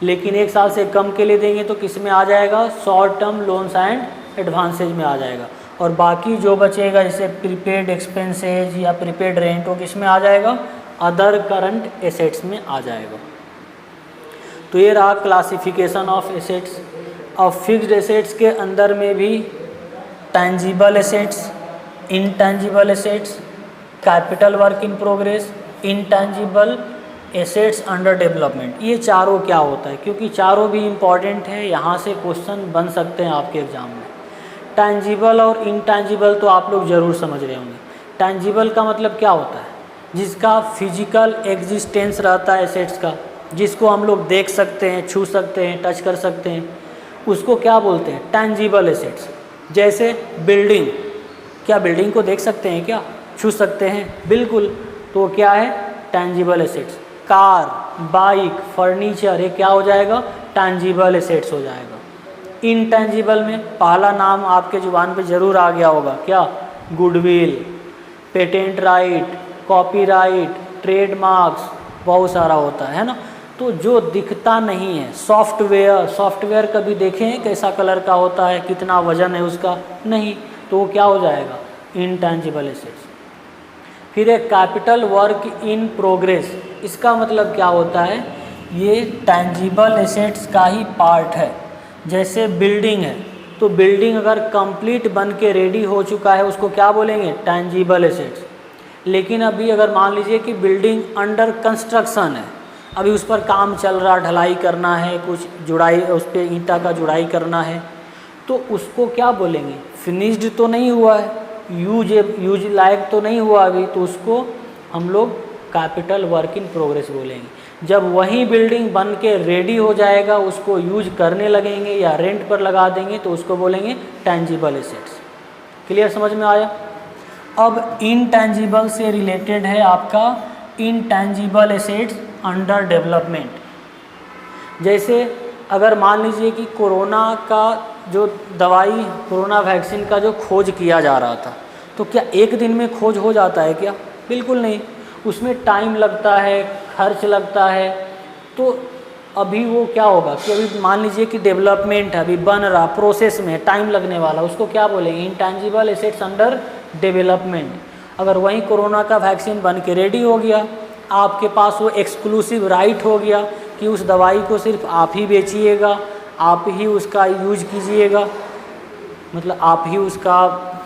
लेकिन 1 साल से कम के लिए देंगे तो किस में आ जाएगा, short term loans and advances में आ जाएगा। और बाकी जो बचेगा जैसे प्रीपेड एक्सपेंसेज या प्रीपेड रेंट, वो किस में आ जाएगा, अदर करंट एसेट्स में आ जाएगा। तो ये रहा क्लासिफिकेशन ऑफ एसेट्स। अब फिक्स्ड एसेट्स के अंदर में भी tangible assets, intangible assets, capital work in progress, intangible assets under development, ये चारों क्या होता है, क्योंकि चारों भी इम्पॉर्टेंट है, यहाँ से क्वेश्चन बन सकते हैं आपके एग्जाम में। टैंजिबल और इनटैंजिबल तो आप लोग ज़रूर समझ रहे होंगे। टैंजिबल का मतलब क्या होता है, जिसका फिजिकल एग्जिस्टेंस रहता है एसेट्स का, जिसको हम लोग देख सकते हैं, छू सकते हैं, टच कर सकते हैं, उसको क्या बोलते हैं, टैंजिबल एसेट्स। जैसे बिल्डिंग, क्या बिल्डिंग को देख सकते हैं, क्या छू सकते हैं, बिल्कुल, तो क्या है, tangible assets. Car, bike, furniture, ये क्या हो जाएगा, टैंजिबल एसेट्स हो जाएगा। इनटैंजिबल में पहला नाम आपके जुबान पे ज़रूर आ गया होगा, क्या, goodwill, patent right, copyright, trademarks, बहुत सारा होता है ना। तो जो दिखता नहीं है, सॉफ्टवेयर, सॉफ्टवेयर कभी देखे हैं कैसा कलर का होता है, कितना वजन है उसका, नहीं, तो वो क्या हो जाएगा, इनटैंजिबल एसेट्स। फिर एक कैपिटल वर्क इन प्रोग्रेस, इसका मतलब क्या होता है, ये टैंजिबल एसेट्स का ही पार्ट है। जैसे बिल्डिंग है, तो बिल्डिंग अगर कंप्लीट बन के रेडी हो चुका है उसको क्या बोलेंगे, टैंजिबल एसेट्स। लेकिन अभी अगर मान लीजिए कि बिल्डिंग अंडर कंस्ट्रक्शन है, अभी उस पर काम चल रहा, ढलाई करना है, कुछ जुड़ाई, उस पर ईंटा का जुड़ाई करना है, तो उसको क्या बोलेंगे, फिनिश्ड तो नहीं हुआ है, यूज लायक तो नहीं हुआ अभी, तो उसको हम लोग कैपिटल वर्क इन प्रोग्रेस बोलेंगे। जब वही बिल्डिंग बन के रेडी हो जाएगा, उसको यूज करने लगेंगे या रेंट पर लगा देंगे, तो उसको बोलेंगे टैंजिबल एसेट्स। क्लियर, समझ में आया। अब इनटैंजिबल से रिलेटेड है आपका इनटैंजिबल एसेट्स अंडर डेवलपमेंट। जैसे अगर मान लीजिए कि कोरोना का जो दवाई, कोरोना वैक्सीन का जो खोज किया जा रहा था, तो क्या एक दिन में खोज हो जाता है क्या? बिल्कुल नहीं, उसमें टाइम लगता है, खर्च लगता है। तो अभी वो क्या होगा कि अभी मान लीजिए कि डेवलपमेंट है, अभी बन रहा, प्रोसेस में, टाइम लगने वाला, उसको क्या बोलेंगे? Intangible assets under development. अगर वहीं कोरोना का वैक्सीन बन के रेडी हो गया, आपके पास वो एक्सक्लूसिव राइट हो गया कि उस दवाई को सिर्फ आप ही बेचिएगा, आप ही उसका यूज कीजिएगा, मतलब आप ही उसका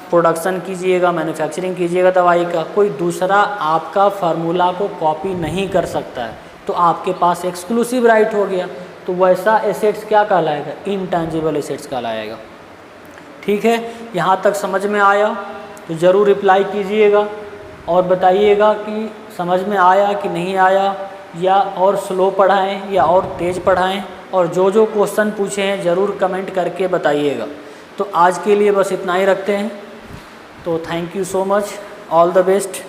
प्रोडक्शन कीजिएगा, मैन्युफैक्चरिंग कीजिएगा दवाई का, कोई दूसरा आपका फार्मूला को कॉपी नहीं कर सकता है, तो आपके पास एक्सक्लूसिव राइट हो गया। तो वैसा एसेट्स क्या कहलाएगा? इंटैंजिबल एसेट्स कहलाएगा। ठीक है, यहाँ तक समझ में आया तो ज़रूर रिप्लाई कीजिएगा और बताइएगा कि समझ में आया कि नहीं आया, या और स्लो पढ़ाएं या और तेज़ पढ़ाएं, और जो जो क्वेश्चन पूछे हैं ज़रूर कमेंट करके बताइएगा। तो आज के लिए बस इतना ही रखते हैं। तो thank you so much, all the best.